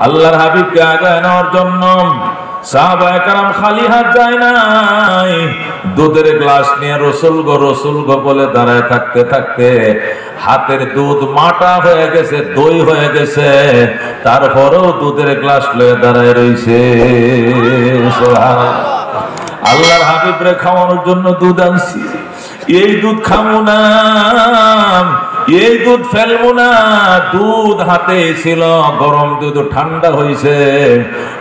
আল্লাহর হাবিবকে আগায় নেওয়ার জন্য সাহাবায়ে কেরাম খালি হাত যায় নাই, দুধের গ্লাস নিয়ে রসুল গো বলে দাঁড়ায় থাকতে থাকতে হাতের দুধ মাটা হয়ে গেছে, দই হয়ে গেছে, তারপরেও দুধের গ্লাস লয়ে দাঁড়ায় রইছে। আল্লাহর হাবিবরে খাওয়ানোর জন্য দুধ আনছি, এই দুধ খাবো না, এই দুধ ফেলবো না। দুধ হাতে ছিল, গরম দুধ ঠান্ডা হইছে,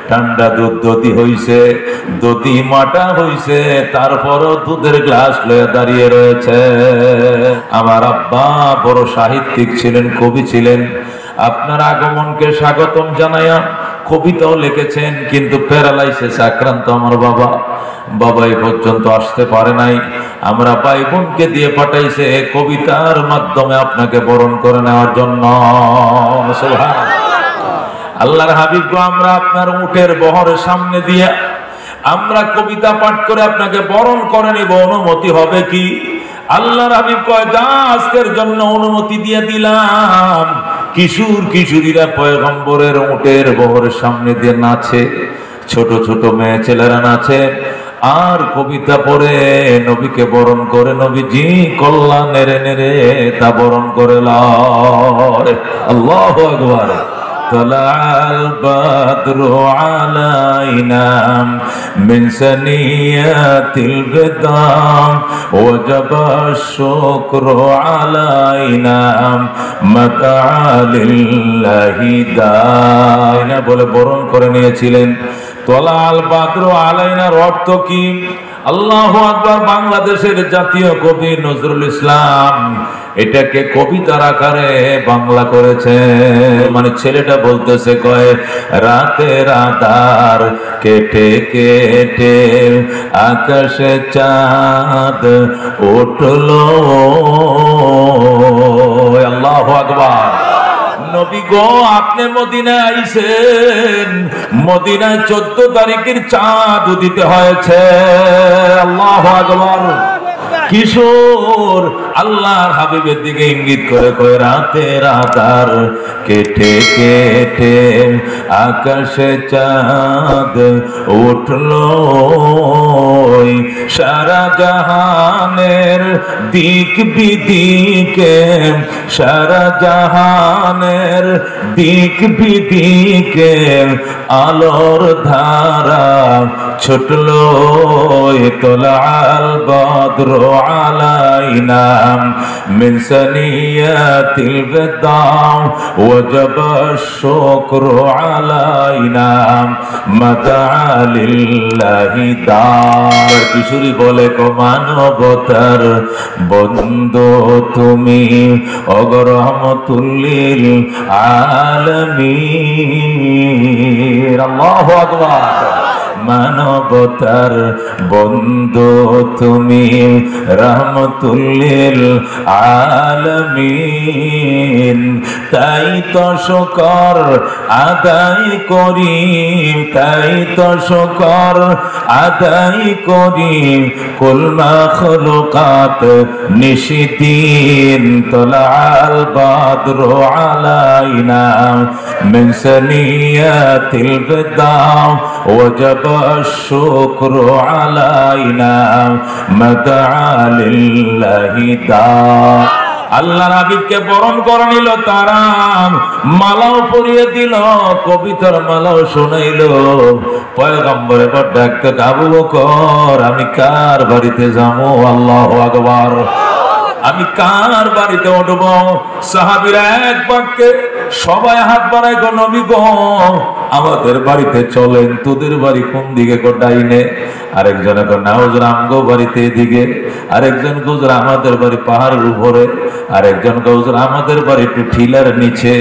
ঠান্ডা দুধ দধি হইছে, দধি মাটা হইছে, তারপরও দুধের গ্লাস লয়ে দাঁড়িয়ে রয়েছে। আমার আব্বা বড় সাহিত্যিক ছিলেন, কবি ছিলেন। আপনার আগমনকে স্বাগতম জানাইয়া কবিতাও লিখেছেন, কিন্তু প্যারালাইসিস আক্রান্ত আমার বাবা এই পর্যন্ত আসতে পারে নাই। আমরা ভাই বোনকে দিয়ে পাঠাইছে কবিতার মাধ্যমে আপনাকে বরণ করে নেওয়ার জন্য। আল্লাহর হাবিব, আমরা আপনার উটের বহরের সামনে দিয়ে আমরা কবিতা পাঠ করে আপনাকে বরণ করে নিব, অনুমতি হবে কি? আল্লাহর হাবিব কয়, যা আজকের জন্য অনুমতি দিয়ে দিলাম। কিশোরীরা পয়গম্বরের উটের বহরের সামনে দিয়ে নাচে, ছোট ছোট মেয়ে ছেলেরা নাচে আর কবিতা পড়ে নবীকে বরণ করে, নবীজি কল্লা নেড়ে নেড়ে তা বরণ করে লয়। আল্লাহু আকবার। طلع البدر علينا من ثنيات الوداع وجب الشكر علينا متى لله داইনা বলে বরণ করে নিয়েছিলেন। তলা আল বাদর আলাইনার অর্থ কি? আল্লাহু আকবার। বাংলাদেশের জাতীয় কবি নজরুল ইসলাম এটাকে কবিতার আকারে বাংলা করেছে। মানে ছেলেটা বলতেছে, কয় রাতের আধার কেটে কেটে আকাশে চাঁদ উঠলো। আল্লাহু আকবার। নবী গো, আপনি মদিনায় আইছেন, মদিনায় 14 তারিখের চাঁদ উদিত হয়েছে। আল্লাহু আকবার। কিশোর আল্লাহর হাবিবের দিকে ইঙ্গিত করে কয় রাতের আধার কেটে কেটে আকাশে চাঁদ উঠলো। সারা জাহানের দিক বিদিকে, সারা জাহানের দিক বিদিকে আলোর ধারা ছুটলো। তোলাল বদ্র علينا من ثنيات الوداع وجب الشكر علينا متى لله دار। কিশোরী বলে, কো মানবতার বন্ধু তুমি অগরহমতুল লিল আলামিন। আল্লাহু আকবার। মানবতার বন্ধু তুমি রহমতুল লিল আলামিন। তাই তো শুকর আদায় করি, তাই তো শুকর আদায় করি কুল মাখলুকাত নিশিদিন। তোলাল বদ্র আলাইনা মিন সানিয়াতিল বিদাউ ওয়াজাব الشكر علينا مدعا لله داع। আল্লাহ হাবিবকে বরণ করে নিল, তারা মালাও পরিয়ে দিল, কবিতার মালাও শোনাইল। পয়গম্বরে বড় ডাকতে, আবু বকর আমি কার বাড়িতে যাবো? আল্লাহু আকবার। আমি কার বাড়িতে উঠব? সাহাবীরা এক বাক্যে সবাই হাত বাড়ায়, গো নবী গো আমাদের বাড়িতে চলেন। তোদের বাড়ি কোন দিকে? গো ডাইনে। আরেকজন এখন না হুজুর আমগো বাড়িতে এদিকে। আরেকজন হুজুর আমাদের বাড়ি পাহাড়ের উপরে। আরেকজন হুজুর আমাদের বাড়ি একটু ঠিলার নিচে।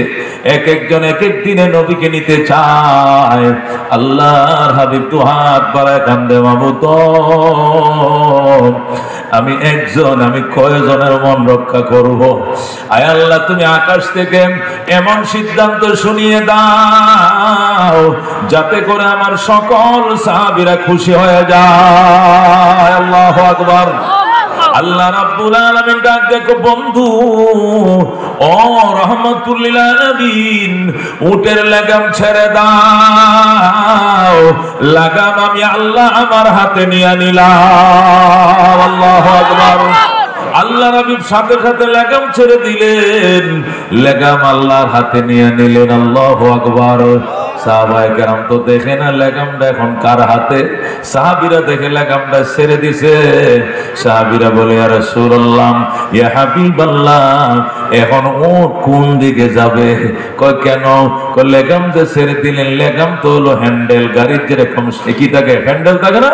এক একজন এক এক দিনে নবীকে নিতে চায়। আল্লাহর হাবিব তো হাত বাড়ায় কান্দে, মাবুদ আমি একজন, আমি কয়জনের মন রক্ষা করব? আয় আল্লাহ, তুমি আকাশ থেকে এমন সিদ্ধান্ত শুনিয়ে দাও যাতে করে আমার সকল সাহাবীরা খুশি হয়ে যায়। আল্লাহু আকবার। আল্লাহ রাব্বুল আলামিন ডাক দেখো বন্ধু ও রহমাতুল লিল আলামিন উটের লাগাম ছেড়ে দাও লাগাম আমি আল্লাহ আমার হাতে নিয়ে নিলাম আল্লাহু আকবার আল্লাহ নবী সাথে সাথে লাগাম ছেড়ে দিলেন লাগাম আল্লাহর হাতে নিয়ে নিলেন আল্লাহু আকবার সাহাবায়ে কেরাম তো দেখে না লাগামটা এখন কার হাতে সাহাবীরা দেখে লাগামটা ছেড়ে দিয়েছে সাহাবীরা বলে ইয়া রাসূলুল্লাহ ইয়া হাবিবাল্লাহ এখন উট কোন দিকে যাবে কয় কেন কয় লাগামটা ছেড়ে দিলেন লাগাম তো হলো হ্যান্ডেল গাড়ির যেরকম কি থাকে হ্যান্ডেল থাকে না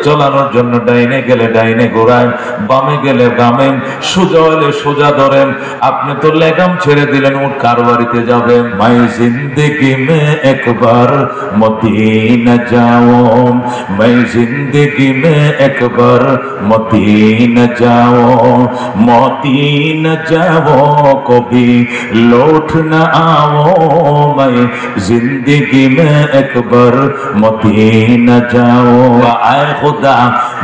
চলানোর জন্য ডাইনে গেলে ডাইনে ঘোরান বামে গেলে বামে সোজা হলে সোজা ধরেন আপনি তো লাগাম ছেড়ে দিলেন উট কার বাড়িতে যাবে মাই জিন্দেগি মে একবার মদিনা যাও মাই জিন্দেগি মে একবার মদিনা যাও মদিনা যাও কবি লौट না आओ মাই জিন্দেগি মে একবার মদিনা যাও आए खुदा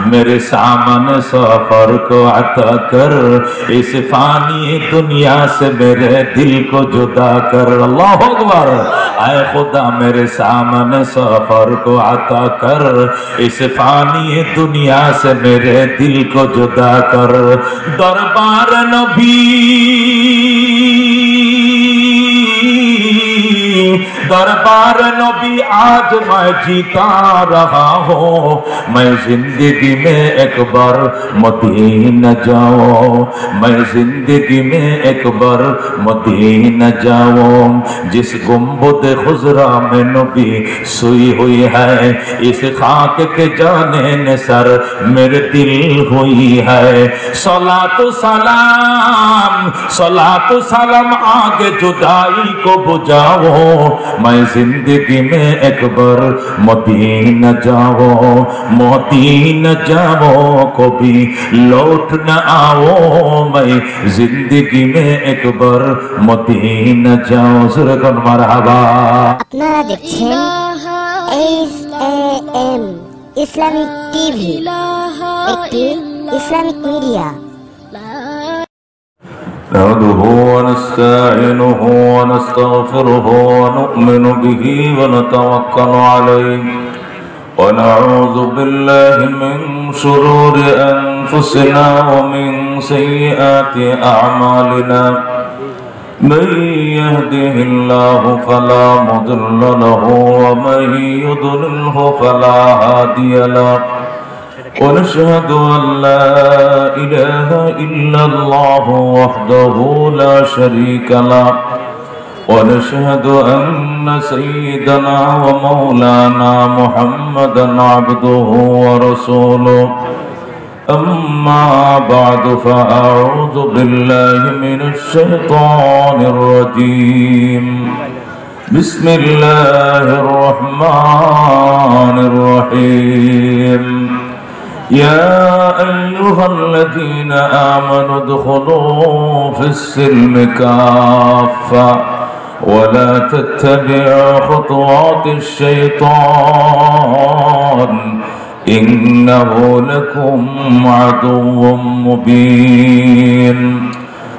मेरे सामने सफर को अता कर इस फानी दुनिया से मेरे दिल को जुदा कर अल्लाह अकबर आए खुदा मेरे सामने सफर को अता कर इस फानी दुनिया से मेरे दिल को जुदा कर दरबार नबी दरबार नबी आज मैं जीता रहा हूँ मैं जिंदगी में एक बार मदीना जाऊँ मैं जिंदगी में एक बार मदीना जाऊँ जिस गुंबद खुजरा में नबी सोई हुई है इस खाक के जाने ने सर मेरे दिल हुई है सलातो सलाम आगे जुदाई को बुझाओ मैं जिंदगी में एक बार मदीना जाओ कभी लौट न आओ मैं जिंदगी में एक बार मदीना जाओ सुरकन मरहबा আপনারা দেখছেন SAM ইসলামিক টিভি একটি ইসলামিক মিডিয়া نحمده ونستعينه ونستغفره ونؤمن به ونتوكل عليه ونعوذ بالله من شرور أنفسنا ومن سيئات أعمالنا من يهده الله فلا مضل له ومن يضلله فلا هادي له ونشهد أن لا إله إلا الله وحده لا شريك له ونشهد أن سيدنا ومولانا محمدا عبده ورسوله أما بعد فأعوذ بالله من الشيطان الرجيم بسم الله الرحمن الرحيم يا أيها الذين آمنوا ادخلوا في السلم كافة ولا تتبعوا خطوات الشيطان إنه لكم عدو مبين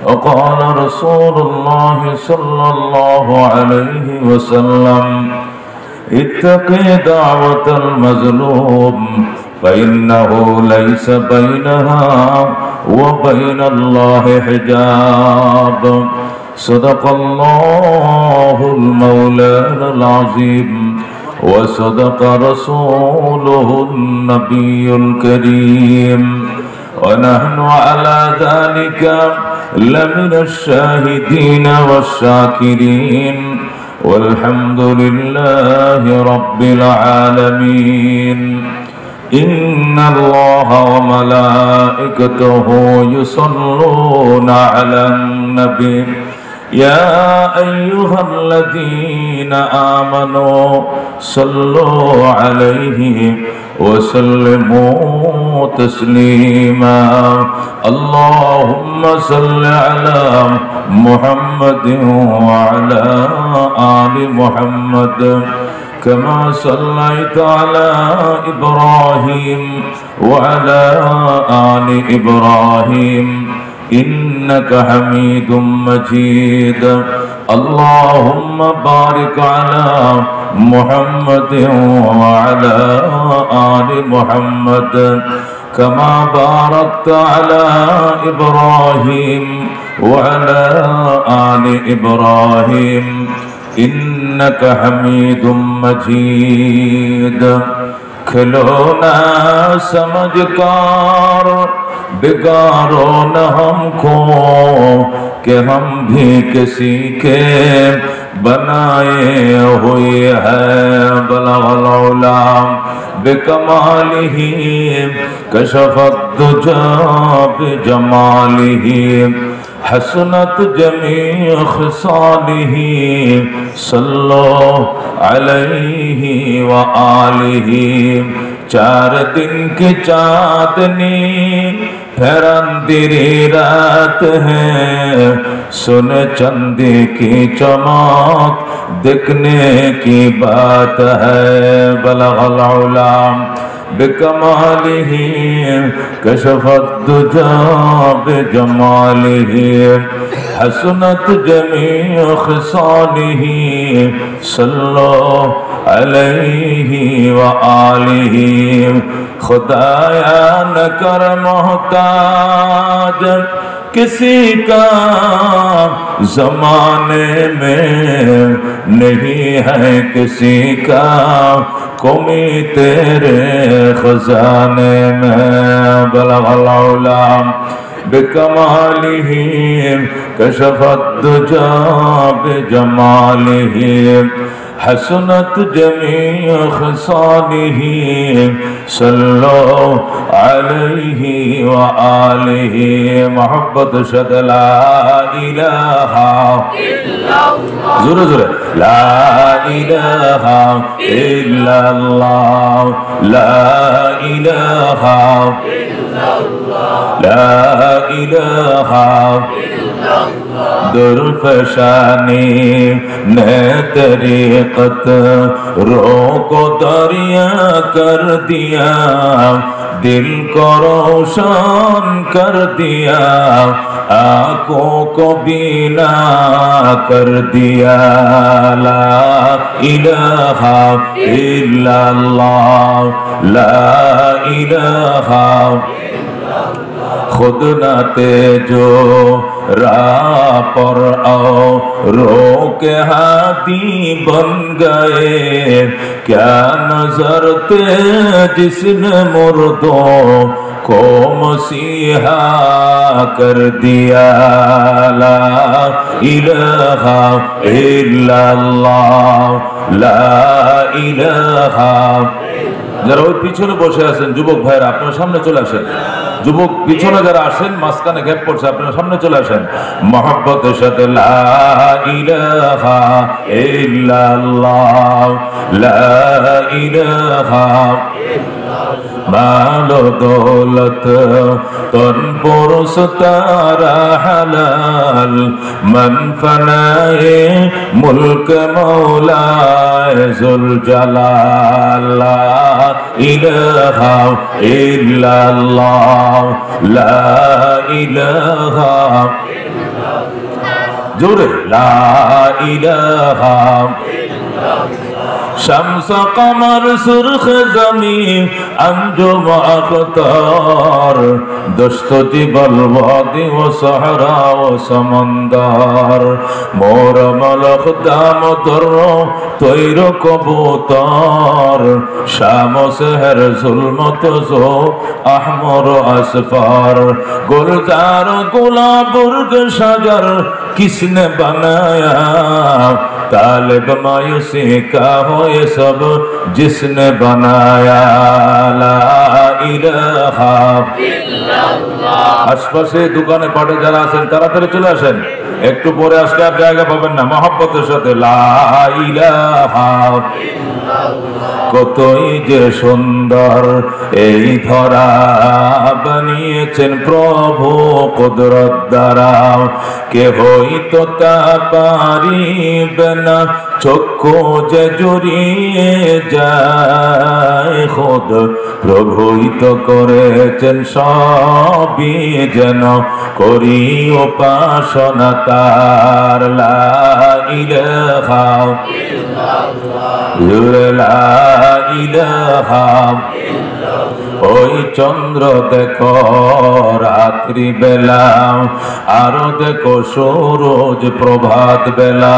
وقال رسول الله صلى الله عليه وسلم اتقي دعوة المظلوم فإنه ليس بينها وبين الله حجاب صدق الله المولانا العظيم وصدق رسوله النبي الكريم ونحن على ذلك لمن الشاهدين والشاكرين والحمد لله رب العالمين إن الله وملائكته يصلون على النبي يا أيها الذين آمنوا صلوا عليه وسلموا تسليما اللهم صل على محمد وعلى آل محمد كما صليت على إبراهيم وعلى آل إبراهيم إنك حميد مجيد اللهم بارك على محمد وعلى آل محمد كما باركت على إبراهيم وعلى آل إبراهيم إنك حميد مجيد खिलौना समझकर बिगाड़ो न हमको कि हम भी किसी के बनाए हुए हैं बलगल उलाम बिकमालिही कशफत दुजा बिजमालिही हसनत जमी खिसालिही सल्लो अलैहि व आलिही 4 दिन की चांदनी फिर अंधेरी रात है सुन चंदे की चमक दिखने की बात है बलगल उलाम बिकमालिही कशफत दुजा बिजमालिही हसनत जमी खिसालिही सल्लो अलैहि व आलिही खुदाया न कर मोहताज किसी का ज़माने में नहीं है किसी का कमी तेरे खजाने में बलगल उलाम बिकमालिही कशफत दुजा बिजमालिही हसनत जमी खिसालिही सल्लो अलैहि व आलिही मोहब्बत शद ला इलाहा इल्लल्लाह जोरे जोरे ला इलाहा इल्लल्लाह ला इलाहा इल्लल्लाह ला इलाहा दुर्फशानी ने तरीक़त रोको दरिया कर दिया दिल को रोशन कर दिया आँखों को बीना कर दिया ला इलाहा इल्लल्लाह ला इलाहा खुद न तेजो राह पर आओ रोके हाथी बन गए क्या नजर थे जिसने मुर्दों को मसीहा कर दिया ला इलाहा इल्लल्लाह ला इलाहा যারা ওই পিছনে বসে আছেন যুবক ভাইরা আপনারা সামনে চলে আসেন যুবক পিছনে যারা আসেন মাঝখানে গ্যাপ পড়ছে আপনারা সামনে চলে আসেন মহব্বতের সাথে লা ইলাহা ইল্লাল্লাহ লা ইলাহা मालो दौलत तन पुरुष तारा हलाल मन फनाए मुल्क मौलाए जुल जलाल ला इलाहा इल्लल्लाह ला इलाहा जोरे ला इलाहा शम्स कमर सुर्ख ज़मीन अंजुम अख्तार दस्तती बलवादी व सहरा व समंदर मोर मलक दाम दर्रो तैर कबूतर शाम सहर जुल्मत जो अहमर असफार गुलजार गुलाबुर्ग शजर किसने बनाया तालिब मायूसी का हो ये सब जिसने बनाया ला इलाहा इल्लल्लाह आसपासे दुकाने पाटे যারা আছেন তাড়াতাড়ি চলে আসেন একটু পরে আসলে আর জায়গা পাবেন না মহব্বতের সাথে লা ইলাহা ইল্লাল্লাহ কতই যে সুন্দর এই ধরা বানিয়েছেন প্রভু কুদরত দ্বারা কেহই তো তা পারিবে না চক্ষু যে জুড়িয়ে যায় খোদ প্রভুই তো করেছেন সবই যেন করি উপাসনা তার। লা ইলাহা ইল্লাল্লাহ, লা ইলাহা ওই চন্দ্র দেখো রাত্রি বেলা, আরো দেখো সূরজ প্রভাত বেলা,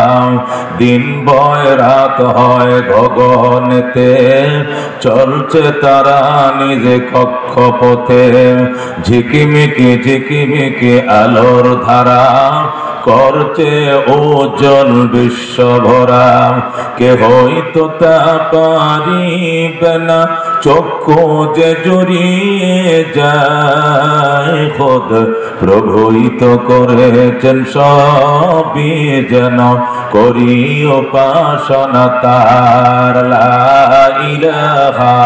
দিন বয় রাত হয় গগনেতে, চলছে তারা নিজে কক্ষপথে, ঝিকিমিকি ঝিকিমিকি আলোর ধারা, করছে ওজন বিশ্ব ভরা, কে হইতো তা পারিবে না, চক্ষু যে জুড়িয়ে যায় খোদ প্রভুই তো করেছেন সবই যেন করি উপাসনা তার। লা ইলাহা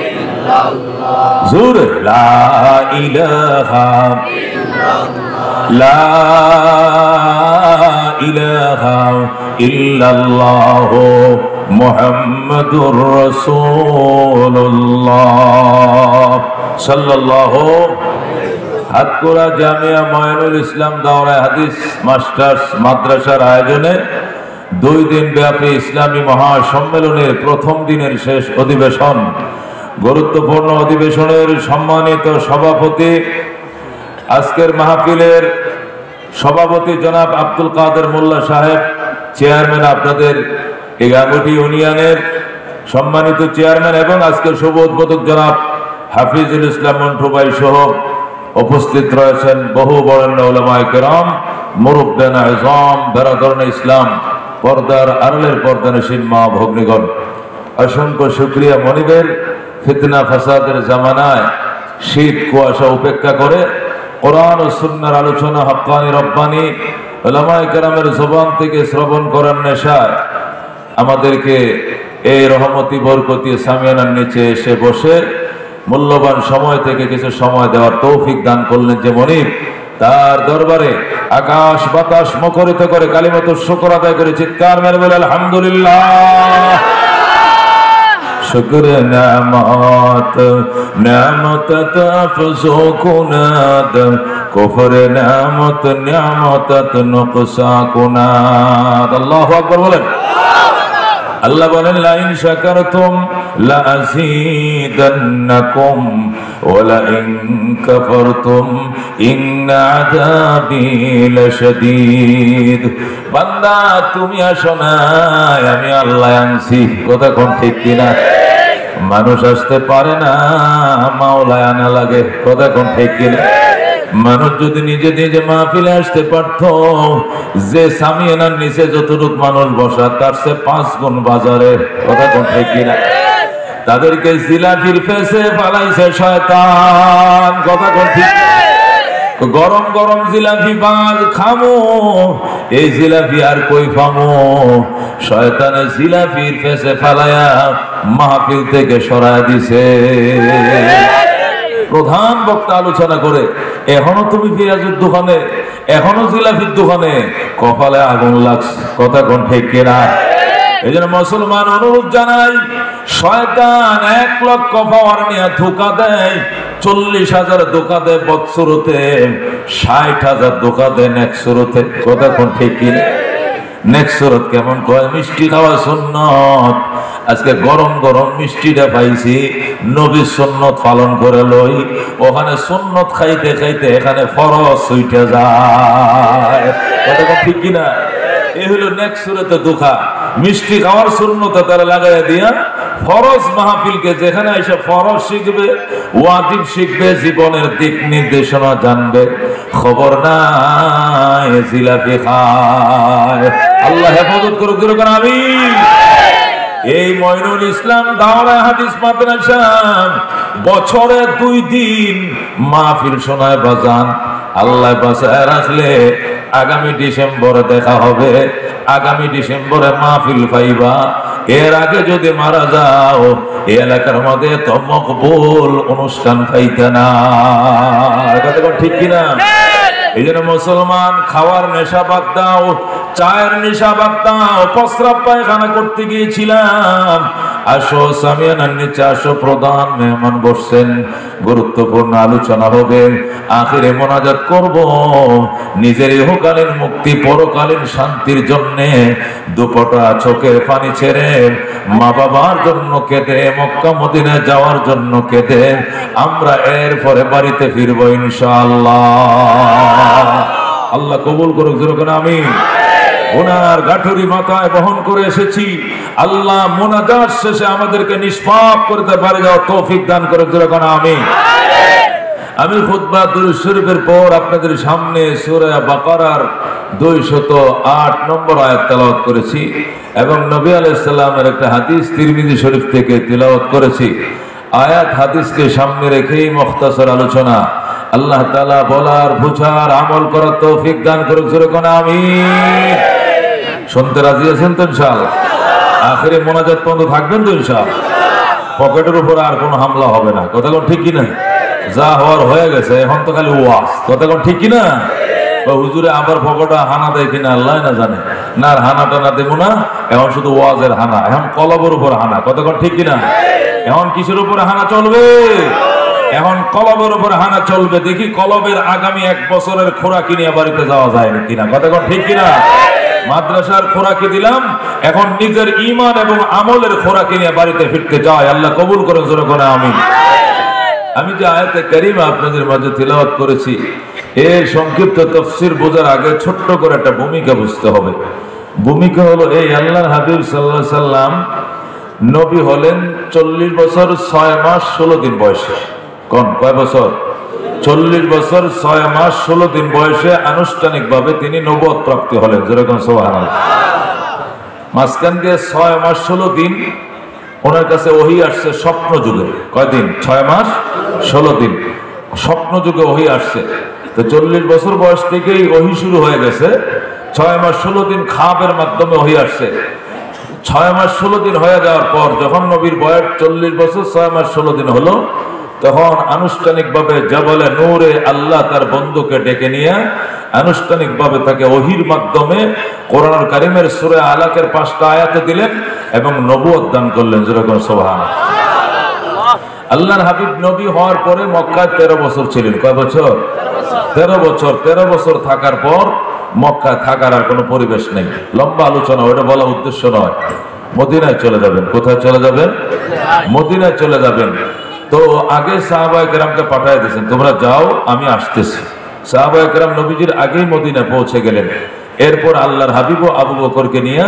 ইল্লাল্লাহ, জোরে লা ইলাহা ইল্লাল্লাহ, লা ইলাহা ইল্লাল্লাহ মুহাম্মাদুর রাসূলুল্লাহ সাল্লাল্লাহু। হাতকুড়া জামিয়া মঈনুল ইসলাম দাওরায়ে হাদিস মাস্টার্স মাদ্রাসার আয়োজনে 2 দিন ব্যাপী ইসলামী মহাসম্মেলনের প্রথম দিনের শেষ অধিবেশন, গুরুত্বপূর্ণ অধিবেশনের সম্মানিত সভাপতি, আজকের মাহফিলের সভাপতি জনাব আব্দুল কাদের মোল্লা সাহেব, চেয়ারম্যান আপনাদের এগামুটি ইউনিয়নের সম্মানিত চেয়ারম্যান, এবং আজকের শুভ উদ্বোধক জনাব হাফিজুল ইসলাম মন্টু ভাই সহ উপস্থিত রয়েছেন বহু বরেণ্য উলামায়ে কেরাম, মুরব্বিয়ান আযম, বেরাদরানে ইসলাম, পর্দার আড়ালের পর্দানশীন মা ভগ্নীগণ, অসংখ্য শুকরিয়া মনিবের ফিতনা ফাসাদের জামানায় শীত কুয়াশা উপেক্ষা করে কোরআন ও সুন্নাহর আলোচনা হক্কানি রব্বানি উলামায়ে কেরামের জবান থেকে শ্রবণ করার নেশায় আমাদেরকে এই রহমতি বরকতি সামিয়ানার নিচে এসে বসে মূল্যবান সময় থেকে কিছু সময় দেওয়ার তৌফিক দান করলেন যে মনিব, তার দরবারে আকাশ বাতাস মুখরিত করে কালিমাতুর শুকর আদায় করে চিৎকার মেরে বলে আলহামদুলিল্লাহ। শুকর নেয়ামত নেয়ামত তাফজু কুনাদ, কুফর নেয়ামত নেয়ামত নুকসা কুনাদ। আল্লাহু আকবার বলেন। আল্লাহ বলেন লা ইন শাকারতুম লা আযীদান্নাকুম ওয়া লা ইন কাফারতুম ইন্না আযাবি লাশাদীদ। বান্দা তুমি আসো না, আমি আল্লাহ আনছি। কথা কোন ঠিক কিনা? মানুষ আসতে পারে না, মাওলায় আনা লাগে। কথা কোন ঠিক কিনা? মানুষ যদি নিজে নিজে মাহফিলে আসতে পারত, যে সামিয়ানার নিচে যতটুক মানুষ বসা তার সে 5 গুণ বাজারে। কথা কোন ঠিক কিনা? তাদেরকে জিলাপির ফেসে ফালাইছে শয়তান। কথা কোন ঠিক? গরম গরম জিলাপি বাজ খামো, এই জিলাপি আর কই পামো? শয়তানে জিলাপির ফেসে ফালাইয়া মাহফিল থেকে সরায় দিছে। প্রধান বক্তা আলোচনা করে, এখনো তুমি পেঁয়াজের দোকানে, এখনো জিলাপির দোকানে, কপালে আগুন লাগছে। কথা কোন ঠিক কিনা? এই জন্য মুসলমান অনুরোধ জানাই, শয়তান 1 লক্ষ পাওয়ার নিয়ে ধোকা দেয়, 40,000 ধোকা দেয় বৎসরতে, 60,000 ধোকা দেয় নেক্সরতে। কথা কোন ঠিক কিনা? নেক্সরত কেমন কয়? মিষ্টি খাওয়া সুন্নত। আজকে গরম গরম মিষ্টিটা পাইছি, নবীর সুন্নত পালন করে লই, ওখানে সুন্নত খাইতে খাইতে এখানে ফরজ ছুটে যায়। কথা কোন ঠিক কিনা? এই হলো নেক্সরতে ধোকা। মিষ্টি খাওয়ার সুন্নতে তারা লাগাইয়া দিয়া ফরজ মাহফিলকে, যেখানে এসে ফরজ শিখবে, ওয়াজিব শিখবে, জীবনের দিক নির্দেশনা জানবে, খবর নাই জিলাপি খায়। আল্লাহ হেফাজত করুক, যেরকম আমিন। এই মঈনুল ইসলাম দাওরায়ে হাদিস মাদ্রাসা বছরে 2 দিন মাহফিল শোনায় বাজান। আল্লাহ বাঁচায় রাখলে আগামী ডিসেম্বরে দেখা হবে, আগামী ডিসেম্বরে মাহফিল পাইবা। এর আগে যদি মারা যাও, এই এলাকার মধ্যে তো মকবুল অনুষ্ঠান পাইতে না। এটা তো ঠিক কিনা? এই জন্য মুসলমান খাওয়ার নেশা বাদ দাও, চায়ের নেশা বাদ দাও, প্রস্রাব পায়খানা করতে গিয়েছিলাম, আসো সামিয়ানার নিচে আসো, প্রধান মেহমান বসছেন, গুরুত্বপূর্ণ আলোচনা হবে, আখিরে মোনাজাত করব, নিজের ইহকালীন মুক্তি পরকালীন শান্তির জন্যে দুপটা চোখের পানি ছেড়ে মা বাবার জন্য কেঁদে, মক্কা মদিনায় যাওয়ার জন্য কেঁদে আমরা এরপরে বাড়িতে ফিরবো ইনশাআল্লাহ। আল্লাহ কবুল করুক, যেরকম আমি ওনার গাঠুরি মাথায় বহন করে এসেছি, আল্লাহ মোনাজাত শেষে আমাদেরকে নিষ্পাপ করতে পারে যাওয়া তৌফিক দান করে, যেরকম আমি খুতবা দুরূদ শরীফের পর আপনাদের সামনে সূরা বাকারার 208 নম্বর আয়াত তেলাওয়াত করেছি এবং নবী আলাইহিস সালামের একটা হাদিস তিরমিজি শরীফ থেকে তেলাওয়াত করেছি। আয়াত হাদিসকে সামনে রেখেই মুখতাসার আলোচনা। আল্লাহ তাআলা বলার বুঝার আমল করার তৌফিক দান করুক, যেরকম আমিন। শুনতে রাজি আছেন তো ইনশাআল্লাহ? আখিরে মোনাজাত পর্যন্ত থাকবেন তো ইনশাআল্লাহ? পকেটের উপর আর কোনো হামলা হবে না, কথা কোন ঠিক কিনা? যা হওয়ার হয়ে গেছে, এখন তো খালি ওয়াজ, কথা কোন ঠিক কিনা? হুজুরে আবার পকেটে হানা দেয় কিনা আল্লাহ না জানে, না আর হানা টানা দেবো না, এখন শুধু ওয়াজের হানা, এখন কলবের উপর হানা, কথা কোন ঠিক কিনা? এখন কিসের উপরে হানা চলবে? এখন কলবের উপর হানা চলবে। দেখি কলবের আগামী 1 বছরের খোরাকি নিয়ে বাড়িতে যাওয়া যায় কিনা, কথা কোন ঠিক কিনা? মাদ্রাসার খোরাকি দিলাম, এখন নিজের ঈমান এবং আমলের খোরাকি নিয়ে বাড়িতে ফিরতে চাই। আল্লাহ কবুল করেন, জোরে করে আমিন। আমি যে আয়াতে কারিমা আপনাদের মাঝে তিলাওয়াত করেছি, এর সংক্ষিপ্ত তাফসীর বোঝার আগে ছোট্ট করে একটা ভূমিকা বুঝতে হবে। ভূমিকা হলো এই, আল্লাহর হাবিব সাল্লাল্লাহু আলাইহি সাল্লাম নবী হলেন 40 বছর 6 মাস 16 দিন বয়সে। কোন কয় বছর? 40 বছর 6 মাস 16 দিন বয়সে আনুষ্ঠানিকভাবে তিনি নবুয়ত প্রাপ্তি হলেন, যেরকম সুবহানাল্লাহ। মাঝখান দিয়ে 6 মাস 16 দিন ওনার কাছে ওহী আসছে স্বপ্ন যুগে। কয়দিন? 6 মাস 16 দিন স্বপ্ন যুগে ওহী আসছে। তো 40 বছর বয়স থেকেই ওহী শুরু হয়ে গেছে। 6 মাস 16 দিন খাবের মাধ্যমে ওহী আসছে। 6 মাস 16 দিন হয়ে যাওয়ার পর যখন নবীর বয়স 40 বছর 6 মাস 16 দিন হলো, তখন আনুষ্ঠানিকভাবে জাবালে নূরে আল্লাহ তার বন্ধুকে ডেকে নিয়ে আনুষ্ঠানিকভাবে তাকে ওহীর মাধ্যমে কোরআনুল কারীমের সূরা আলাকের 5টা আয়াত দিলেন এবং নবুয়ত দান করলেন, যেরকম সুবহানাল্লাহ। আল্লাহর হাবিব নবী হওয়ার পরে মক্কায় 13 বছর ছিলেন। কয় বছর? 13 বছর। 13 বছর থাকার পর মক্কায় থাকার আর কোনো পরিবেশ নেই। লম্বা আলোচনা, ওটা বলা উদ্দেশ্য নয়। মদিনায় চলে যাবেন। কোথায় চলে যাবেন? মদিনায় চলে যাবেন। তো আগে সাহাবায়ে কেরামকে পাঠিয়ে দিয়েছেন, তোমরা যাও, আমি আসতেছি। সাহাবায়ে কেরাম নবীজির আগেই মদিনায় পৌঁছে গেলেন। এরপর আল্লাহর হাবিব আবু বকরকে নিয়ে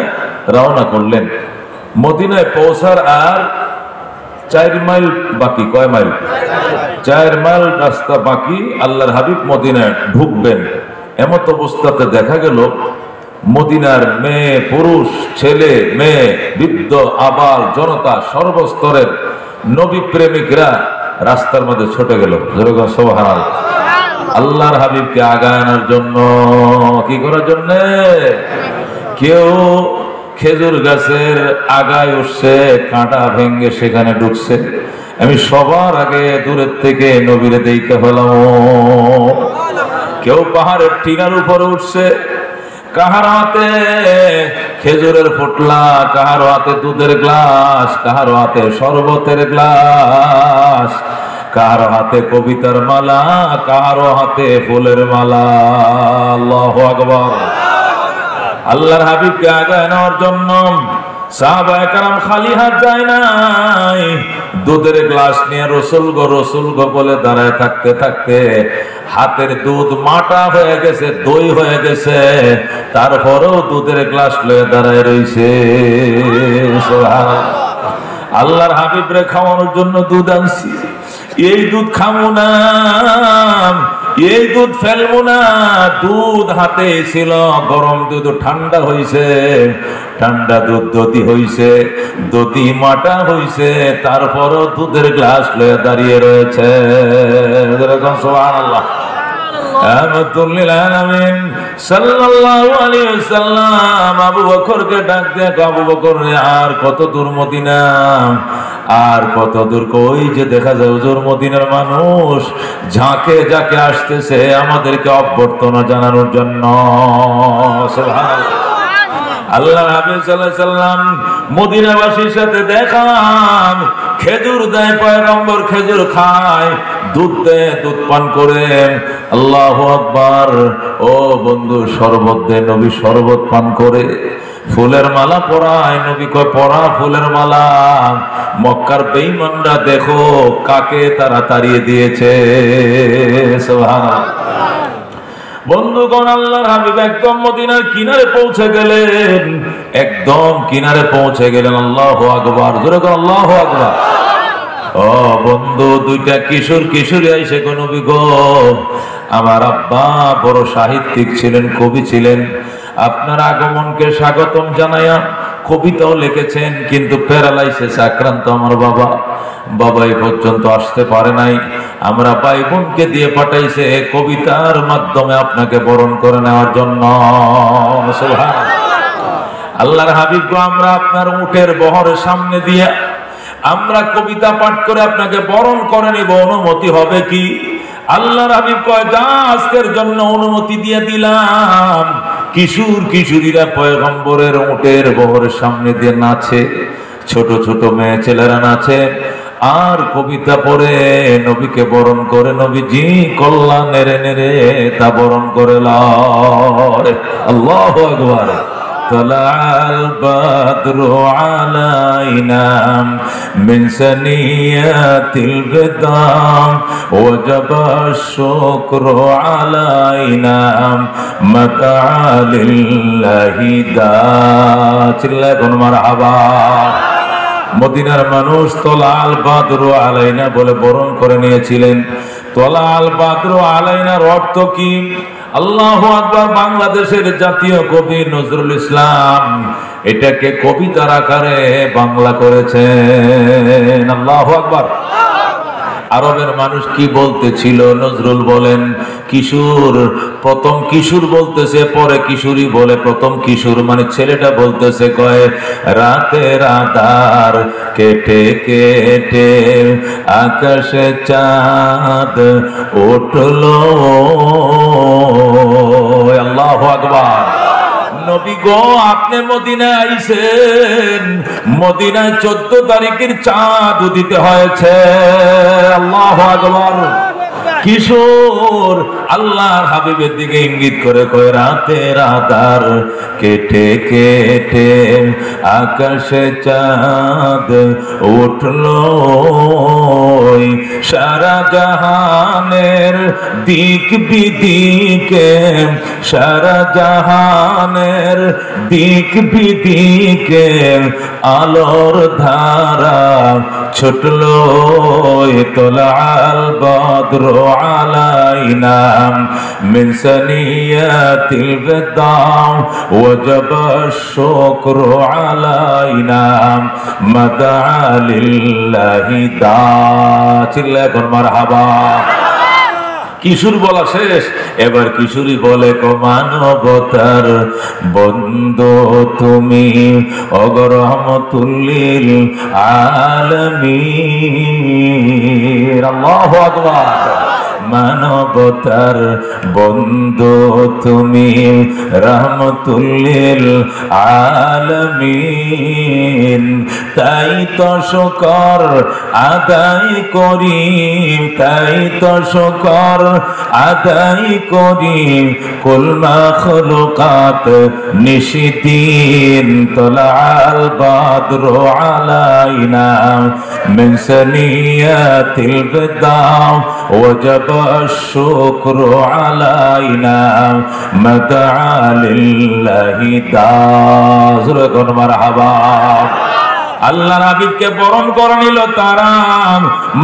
রওনা করলেন। মদিনায় পৌঁছার আর 4 মাইল বাকি। কয় মাইল? 4 মাইল রাস্তা বাকি। আল্লাহর হাবিব মদিনায় ঢুকবেন। এমত অবস্থাতে দেখা গেল মদিনার মেয়ে পুরুষ, ছেলে মেয়ে, বৃদ্ধ আবাল জনতা, সর্বস্তরের নবী প্রেমিকরা রাস্তার মধ্যে ছুটে গেল, যেরকম সুবহানাল্লাহ। আল্লাহর হাবিবকে আগায় আনার জন্য। কি করার জন্য? কেউ খেজুর গাছের আগায় উঠছে, কাঁটা ভেঙ্গে সেখানে ঢুকছে। আমি সবার আগে দূরের থেকে নবীরে দেখতে পেলাম। কেউ পাহাড়ের টিনার উপরে উঠছে, কাহার হাতে খেজুরের ফোটলা, কাহার হাতে দুধের গ্লাস, কাহার হাতে শরবতের গ্লাস, কাহার হাতে কবিতার মালা, কাহার হাতে ফুলের মালা। আল্লাহু আকবার। আল্লাহর হাবিবকে আগায় নেওয়ার জন্য সাহাবায়ে কেরাম খালি হাত যায় নাই। দুধের গ্লাস নিয়ে রসুল গো বলে দাঁড়ায় থাকতে থাকতে হাতের দুধ মাটা হয়ে গেছে, দই হয়ে গেছে। তারপরেও দুধের গ্লাস লয়ে দাঁড়ায় রইছে। আল্লাহর হাবিবরে খাওয়ানোর জন্য দুধ আনছি। এই দুধ খাবো না, এই দুধ ফেলবো না। দুধ হাতে ছিল, গরম দুধ ঠান্ডা হইছে, ঠান্ডা দুধ দতি হইছে, দতি মাটা হইছে। তারপরও দুধের গ্লাস লয়ে দাঁড়িয়ে রয়েছে। সুবহানাল্লাহ। রাহমাতুল্লিল আলামিন সাল্লাল্লাহু আলাইহি ওয়াসাল্লাম আবু বকরকে ডাক দিয়ে, আবু বকর আর কত দূর মদিনা, আর কত দূর? কই যে দেখা যায় হুজুর মদিনার মানুষ ঝাঁকে ঝাঁকে আসতেছে আমাদেরকে অভ্যর্থনা জানানোর জন্য। সুবহানাল্লাহ। আল্লাহ হাবিব সাল্লাল্লাহু আলাইহি সাল্লাম মদিনাবাসীর সাথে দেখা, খেজুর দেয় পয়গম্বর, খেজুর খায়, দুধ দেয়, দুধ পান করে। আল্লাহু আকবার। ও বন্ধু, শরবত দেয়, নবী শরবত পান করে। ফুলের মালা পরায়, নবী কয় পরা ফুলের মালা। মক্কার বেঈমানরা দেখো কাকে তারা তাড়িয়ে দিয়েছে। সুবহানাল্লাহ। বন্ধুগণ, আল্লাহর হাবিব একদম মদিনার কিনারে পৌঁছে গেলেন, একদম কিনারে পৌঁছে গেলেন। আল্লাহু আকবার, জোরে করে আল্লাহু আকবার। ও বন্ধু, দুইটা কিশোরী আইসে গো নবী গো, আমার আব্বা বড় সাহিত্যিক ছিলেন, কবি ছিলেন, আপনার আগমনকে স্বাগতম জানাইয়া কবিতাও লিখেছেন, কিন্তু প্যারালাইসিস আক্রান্ত আমার বাবা এই পর্যন্ত আসতে পারে নাই। আমরা ভাই বোনকে দিয়ে পাঠাইছে কবিতার মাধ্যমে আপনাকে বরণ করে নেওয়ার জন্য। সুবহানাল্লাহ। আল্লাহর হাবিব গো, আমরা আপনার উটের বহরের সামনে দিয়ে আমরা কবিতা পাঠ করে আপনাকে বরণ করে নিব, অনুমতি হবে কি? আল্লাহর হাবিব কয়, যা, আজকের জন্য অনুমতি দিয়ে দিলাম। কিশোরীরা পয়গম্বরের উটের বহরের সামনে দিয়ে নাচে, ছোট ছোট মেয়ে ছেলেরা নাচে আর কবিতা পড়ে নবীকে বরণ করে। নবীজি কল্লা নেড়ে নেড়ে তা বরণ করে লয়। আল্লাহু আকবার। طلع البدر علينا من ثنيات الوداع وجب الشكر علينا متى لله دا মারহাবা। মদিনার মানুষ তলাল বাদরু আলাইনা বলে বরণ করে নিয়েছিলেন। তলাল বাদরু আলাইনার অর্থ কি? আল্লাহু আকবার। বাংলাদেশের জাতীয় কবি নজরুল ইসলাম এটাকে কবিতার আকারে বাংলা করেছেন। আল্লাহু আকবার। আরবের মানুষ কি বলতেছিল? নজরুল বলেন কিশোর, প্রথম কিশোর বলতেছে, পরে কিশোরী বলে। প্রথম কিশোর মানে ছেলেটা বলতেছে, কয় রাতের আধার কেটে কেটে আকাশে চাঁদ উঠলো। আল্লাহু আকবার। নবী গো, আপনি মদিনায় আইছেন, মদিনায় 14 তারিখের চাঁদ উদিত হয়েছে। আল্লাহু আকবার। কিশোর আল্লাহর হাবিবের দিকে ইঙ্গিত করে কয় রাতের আধার কেটে কেটে আকাশে চাঁদ উঠলো। সারা জাহানের দিক বিদিকে, সারা জাহানের দিক বিদিকে আলোর ধারা ছুটলো। তোলাল বদ্র আলাইনা মিন সানিয়াতিল বিদাউ ওয়াজাব শুকরু আলাইনা মাদা লিল্লাহি দা। চিল্লায় বল মারহাবা। কিশোর বলা শেষ, এবার কিশোরী বলে, মানবতার বন্ধু তুমি অগরহমতুল্লিল আলামিন। আল্লাহু আকবার। মানবতার বন্ধু তুমি রহমতুল্লিল আলামিন। তাই তো শুকর আদায় করি, তাই তো শুকর আদায় করি কুল মাখলুকাত নিশিদিন। তলাল বাদরু আলাইনা মিন সানিয়াতিল বিদাউ ওয়াজাব الشكر علينا مدعا لله دازر مرحبا। আল্লাহ হাবিবকে বরণ করে নিল তারা,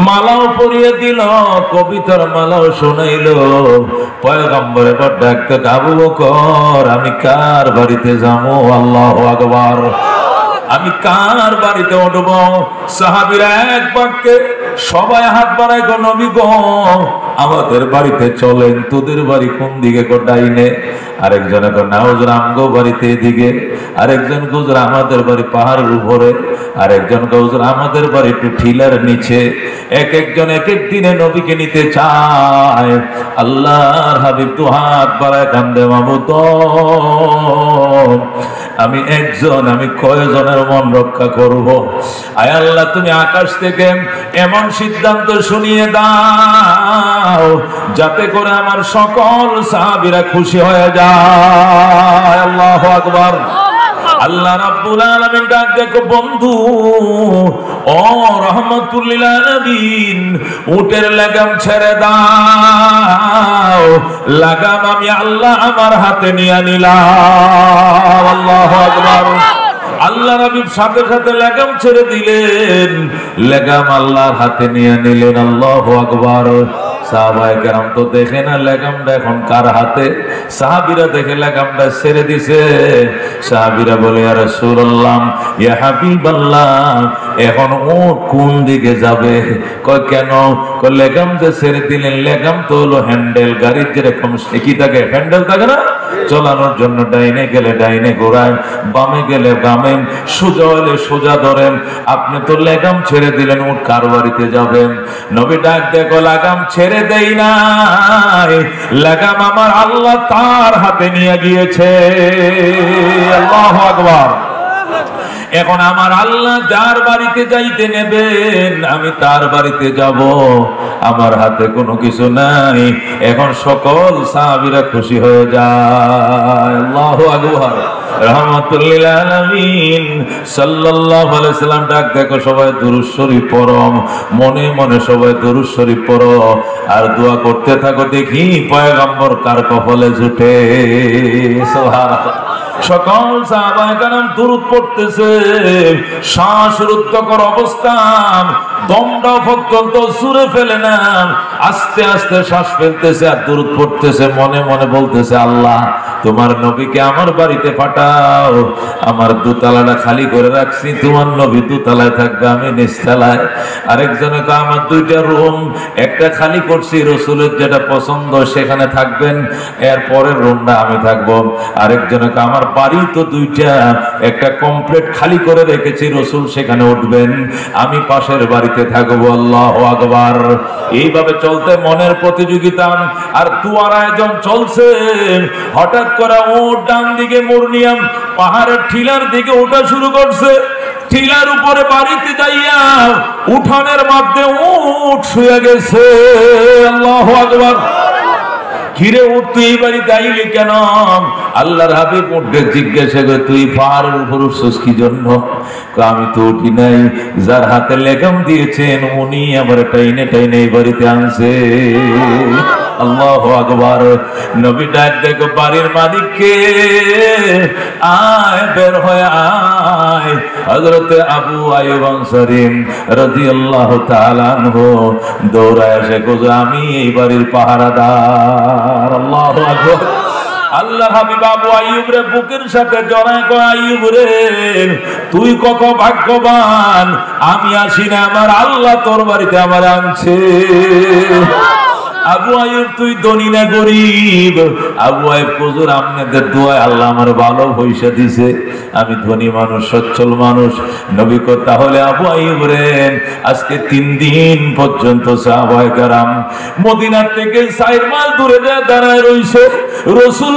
মালাও পরিয়ে দিল, কবিতার মালাও শোনাইল। পয়গম্বরে বড় ডাকতে, আবু বকর আমি কার বাড়িতে যাবো? আল্লাহু আকবার। আমি কার বাড়িতে উঠব? সাহাবীরা এক বাক্যে সবাই হাত বাড়ায়, গো নবী গো আমাদের বাড়িতে চলেন। তোদের বাড়ি কোন দিকে? গো ডাইনে। আরেকজনে কো না হুজুর আমগো বাড়িতে এদিকে। আরেকজন কো হুজুর আমাদের বাড়ি পাহাড়ের উপরে। আরেকজন কো হুজুর আমাদের বাড়ি একটু টিলার নিচে। এক একজন এক এক দিনে নবীকে নিতে চায়। আল্লাহর হাবিব দু হাত বাড়ায় কান্দে, মাবুদ আমি একজন, আমি কয়জনের মন রক্ষা করব? আয় আল্লাহ, তুমি আকাশ থেকে এমন সিদ্ধান্ত শুনিয়ে দাও যাতে করে আমার সকল সাহাবীরা খুশি হয়ে যায়। আল্লাহু আকবার। আল্লাহ রাব্বুল আলামিন ডাক দেখো, বন্ধু ও রহমাতুল লিল আলামিন, উটের লাগাম ছেড়ে দাও। লাগাম আমি আল্লাহ আমার হাতে নিয়ে নিলাম। আল্লাহু আকবার। আল্লাহ নবীর সাথে সাথে লাগাম ছেড়ে দিলেন, লাগাম আল্লাহর হাতে নিয়ে নিলেন। আল্লাহু আকবার। সাহাবায়ে কেরাম তো দেখে না লাগামটা এখন কার হাতে, সাহাবীরা দেখে লাগামটা ছেড়ে দিছে। সাহাবীরা বলে, ইয়া রাসূলুল্লাহ, ইয়া হাবিবাল্লাহ, এখন উট কোন দিকে যাবে? কয় কেন? কয় লাগাম যে ছেড়ে দিলেন, লাগাম তো হলো হ্যান্ডেল, গাড়ির যেরকম কি থাকে হ্যান্ডেল থাকে না, চলানোর জন্য ডাইনে গেলে ডাইনে ঘোরায়, বামে গেলে বামে, সোজা হলে সোজা ধরেন। আপনি তো লাগাম ছেড়ে দিলেন, উট কার বাড়িতে যাবেন? নবী ডাক দেখো, লাগাম ছেড়ে দেই নাই, লাগাম আমার আল্লাহ তার হাতে নিয়ে গিয়েছে। আল্লাহু আকবার। এখন আমার আল্লাহ যার বাড়িতে যাইতে নেবেন, আমি তার বাড়িতে যাব, আমার হাতে কোনো কিছু নাই। এখন সকল সাহাবীরা খুশি হয়ে যায়। আল্লাহু আকবার। রাহমাতুল লিল আলামিন সাল্লাল্লাহু আলাইহি সাল্লাম ডাক দেখো, সবাই দুরূদ শরীফ পড়ো, মনে মনে সবাই দুরূদ শরীফ পড়ো আর দোয়া করতে থাকো, দেখি পয়গম্বর কার কপালে জুটে। সুবহানাল্লাহ। সকল সাহাবায়ে কেরাম দুরূদ পড়তেছে, শ্বাসরুদ্ধকর অবস্থা, দমটা পর্যন্ত সুরে ফেলে না, আস্তে আস্তে শ্বাস ফেলতেছে আর দুরূদ পড়তেছে, মনে মনে বলতেছে, আল্লাহ তোমার নবীকে আমার বাড়িতে পাঠাও, আমার দোতলাটা খালি করে রাখছি, তোমার নবী দোতলায় থাকবে, আমি নিচতলায়। আরেকজনে কয়, আমার দুইটা রুম, একটা খালি করছি, রাসূলের যেটা পছন্দ সেখানে থাকবেন, এর পরের রুমটা আমি থাকবো। আরেকজনে কয়, আমার বাড়ি তো দুইটা, একটা কমপ্লিট খালি করে রেখেছি, রাসূল সেখানে উঠবেন, আমি পাশের বাড়িতে থাকবো। আল্লাহু আকবার। এইভাবে চলতে মনের প্রতিযোগিতা আর দুয়ার আয়োজন চলছে। হঠাৎ করে উট ডান দিকে মোড় নিয়ে পাহাড়ের টিলার দিকে ওঠা শুরু করছে। টিলার উপরে বাড়িতে যাইয়া উঠানের মধ্যে উট শুয়ে গেছে। আল্লাহু আকবার। ঘিরে উঠ, তুই এই বাড়িতে আইলি কেন? আল্লাহর হাবিব উঠে জিজ্ঞাসা করে, তুই পাহাড়ের উপর উঠছিস কি জন্য? আমি তো উঠি নাই, যার হাতে লাগাম দিয়েছেন উনি আমার টাইনে টাইনে এই বাড়িতে আনছে। আল্লাহু আকবার। নবী ডাক দেখো, বাড়ির মালিককে, আয় বের হয়ে আয়। হযরত আবু আইয়ুব আনসারী রাদিয়াল্লাহু তাআলা আনহু দৌড়ায় এসে কইছে, আমি এই বাড়ির পাহারাদার। আল্লাহু আকবার। আল্লাহ হাবিব আবু আইয়ুব রে বুকের সাথে জড়ায় কয়, আইয়ুব রে তুই কত ভাগ্যবান, আমি আসি না, আমার আল্লাহ তোর বাড়িতে আমার আনছে। আবু আইয়ুব তুই ধনী না গরিব? আবু আইয়ুব হুজুর আপনাদের দোয়ায় আল্লাহ আমার ভালো পয়সা দিছে, আমি ধনী মানুষ, সচ্ছল মানুষ। নবী কয়, তাহলে আবু আইয়ুব রে আজকে 3 দিন পর্যন্ত সাহাবায়ে কেরাম মদিনা থেকে 4 মাইল দূরে দাঁড়ায় রইছে। রাসূল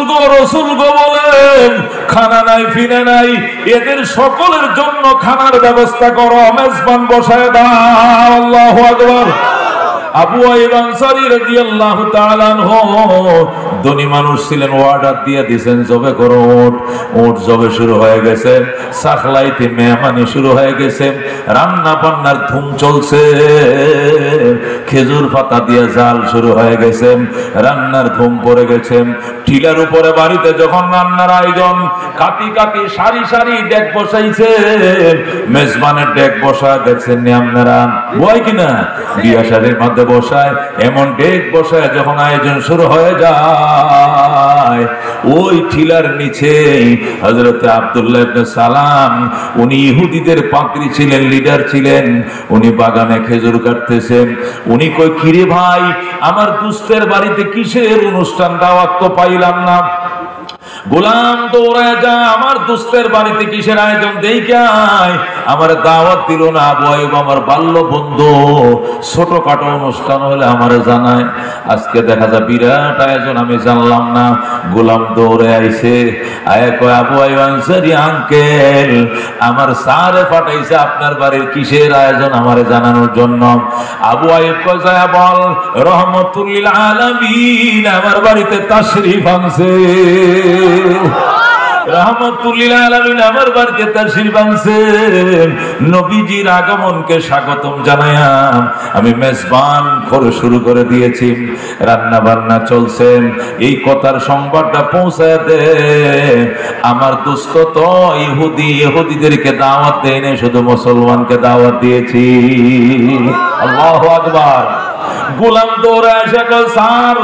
গো বলেন, খানা নাই ফিরে নাই, এদের সকলের জন্য খানার ব্যবস্থা করো, মেজবান বসায় দাও। আল্লাহু আকবার। আবু আইয়ুব আনসারী রাদিয়াল্লাহু তাআলা আনহু ধনী মানুষ ছিলেন, অর্ডার দিয়ে দিয়েছেন জবে করো উট। উট জবে শুরু হয়ে গেছে, সাখলাইতে মেহমানি শুরু হয়ে গেছে, রান্না বান্নার ধুম চলছে, খেজুর পাতা দিয়ে জাল শুরু হয়ে গেছে, রান্নার ধুম পড়ে গেছে। টিলার উপরে বাড়িতে যখন রান্নার আয়োজন, কাটি কাটি সারি সারি ডেক বসাইছে, মেজবানের ডেক বসায় দেখছেন নি আপনারা, হয় কিনা? বিয়া শাদীর মধ্যে বসায় এমন ডেক বসায় যখন আয়োজন শুরু হয়ে যায়, ওই টিলার নিচে হযরত আব্দুল্লাহ ইবনে সালাম, উনি ইহুদিদের পাকড়ি ছিলেন, লিডার ছিলেন, উনি বাগানে খেজুর কাটতেছেন। উনি কই, কিরে ভাই, আমার দুস্তের বাড়িতে কিসের অনুষ্ঠান, দাওয়াত তো পাইলাম না। গোলাম দৌড়ায় যা আমার দোস্তের বাড়িতে কিসের আয়োজন দেখায়, আমার দাওয়াত দিল না। আবু আইয়ুব আমার বাল্য বন্ধু, ছোটখাটো অনুষ্ঠান হলে আমারে জানায়, আজকে দেখা যায় বিরাট আয়োজন, আমি জানলাম না। গোলাম দৌড়ে আইছে, আয়া কয় আবু আইয়ুব আনসারী আঙ্কেল, আমার স্যারে পাঠাইছে আপনার বাড়ির কিসের আয়োজন আমারে জানানোর জন্য। আবু আইয়ুব কয় যায় বল, রহমতুল লিল আলামিন আমার বাড়িতে তাশরীফ আনছে, রহমতুল লিল আলামিন আমার বাড়িতে তাশরীফ আনছেন। নবীজির আগমনকে স্বাগতম জানায়া আমি মেজবান করে শুরু করে দিয়েছি, রান্না বান্না চলছে। এই কথার সংবাদটা পৌঁছায় দে, আমার দোস্ত তো ইহুদিদেরকে দাওয়াত দেয় না, শুধু মুসলমানকে দাওয়াত দিয়েছি। আল্লাহু আকবার। গোলাম দৌড়ে এসে কয় স্যার,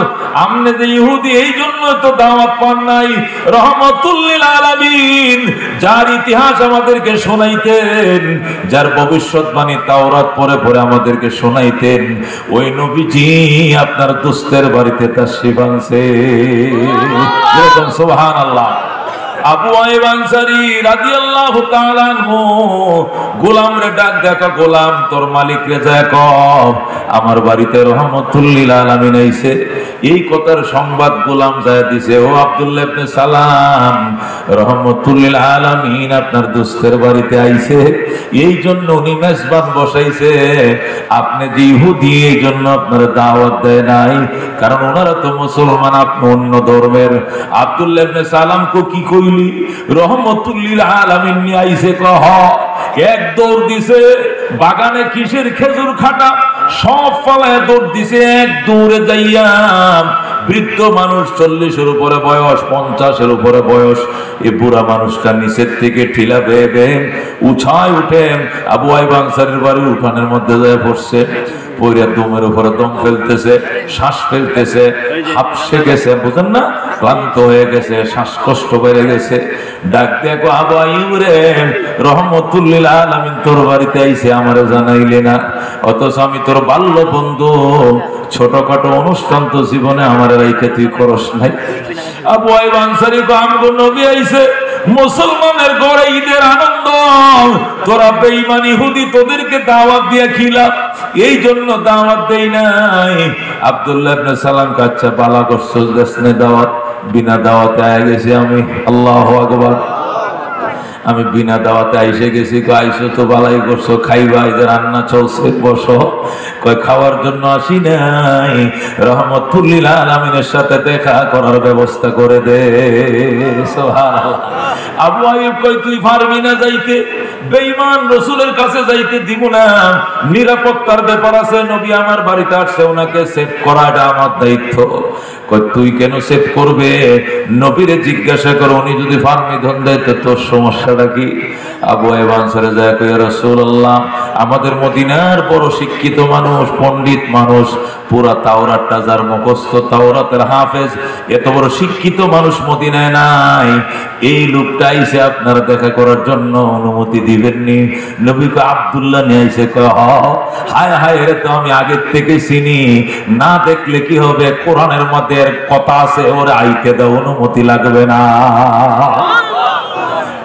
আপনি যে ইহুদি এই জন্য তো দাওয়াত পান নাই। রহমতুল লিল আলামিন যার ইতিহাস আমাদেরকে শোনাইতেন, যার ভবিষ্যৎবাণী তাওরাত পড়ে পড়ে আমাদেরকে শোনাইতেন, ওই নবীজি আপনার দোস্তের বাড়িতে তাশরীফ আনছে। সুবহানাল্লাহ। আবু আইয়ুব আনসারী রাদিয়াল্লাহু তাআলা আনহু গোলামরে ডাক দেখা, গোলাম তোর মালিক রে যায় কও আমার বাড়িতে রহমতুল লিল আলামিন আইছে। এই কথার সংবাদ গোলাম যায় দিছে, ও আব্দুল্লাহ ইবনে সালাম, রহমতুল লিল আলামিন আপনার দোস্তের বাড়িতে আইছে, এই জন্য উনি মেজবান বসাইছে। আপনি যে ইহুদি এই জন্য আপনার দাওয়াত দেয় নাই, কারণ ওনারা তো মুসলমান, আপনি অন্য ধর্মের। আব্দুল্লাহ ইবনে সালাম কো কি কইলি, রহমতুল লিল আলামিন নিয়ে আইছে। কহ এক দৌড় দিছে, বাগানে কিসের খেজুর খাটা সব ফালায় দৌড় দিছে, এক দৌড়ে যাইয়া বৃদ্ধ মানুষ 40-এর উপরে বয়স, 50-এর উপরে বয়স, এই বুড়া মানুষটা নিচের থেকে ঠিলা বেয়ে বেয়ে উঠায় উঠে আবু আইয়ুব আনসারীর বাড়ির উঠানের মধ্যে যায় পড়ছে। পইরা দমের উপরে দম ফেলতেছে, শ্বাস ফেলতেছে, হাঁপসে গেছে, বুঝেন না, ক্লান্ত হয়ে গেছে, শ্বাসকষ্ট বেড়ে গেছে। ডাক দেখো আবু আইয়ুব রে, রহমতুল লিল আলামিন তোর বাড়িতে আইছে, আমারে জানাইলে না, অথচ আমি তোর বাল্য বন্ধু, ছোটখাটো অনুষ্ঠান তো জীবনে আমার রাইখে তুই করস নাই। আবু আইয়ুব আনসারী কো আমগো নবী আইছে, মুসলমানের ঘরে ঈদের আনন্দ, তোরা বেঈমান ইহুদি তোদেরকে দাওয়াত দিয়ে খিলা, এই জন্য দাওয়াত দেই নাই। আব্দুল্লাহ ইবনে সালাম কাচ্চা বালা করছস, দেশনে দাওয়াত, বিনা দাওয়াতে আয়া গেছি আমি। আল্লাহু আকবার। আমি বিনা দাওয়াতে আইসে গেছি। আইসো তো বালাই করছো, খাইবা, এই যে রান্না চলছে, বসো। কয় খাওয়ার জন্য আসি নাই, রহমতুল লিল আলামিনের সাথে দেখা করার ব্যবস্থা করে দে। সুবহানাল্লাহ। আবু আইয়ুব কয় তুই পারবি না যাইতে, বেঈমান রাসূলের কাছে যাইতে দিব না, নিরাপত্তার ব্যাপার আছে, নবী আমার বাড়িতে আসছে, ওনাকে সেভ করাটা আমার দায়িত্ব। কয় তুই কেন সেভ করবে, নবীরে জিজ্ঞাসা করো, উনি যদি পারমিশন দেয় তো তোর সমস্যাটা কি? আবু আইয়ুব আনসারী যায় কয় ইয়া রাসূলুল্লাহ, আমাদের মদিনার বড় শিক্ষিত মানুষ, পণ্ডিত মানুষ, পুরা তাওরাতটা যার মুখস্থ, তাওরাতের হাফেজ, এত বড় শিক্ষিত মানুষ মদিনায় নাই, এই লোকটা আইছে আপনার দেখা করার জন্য, অনুমতি দিবেননি? নবী কয় আব্দুল্লাহ নিয়ে আইছে। কয় হায় হায়, এর তো আমি আগের থেকে চিনি, না দেখলে কি হবে, কোরআনের মধ্যে কথা আছে, ওরে আইতে দাও, অনুমতি লাগবে না।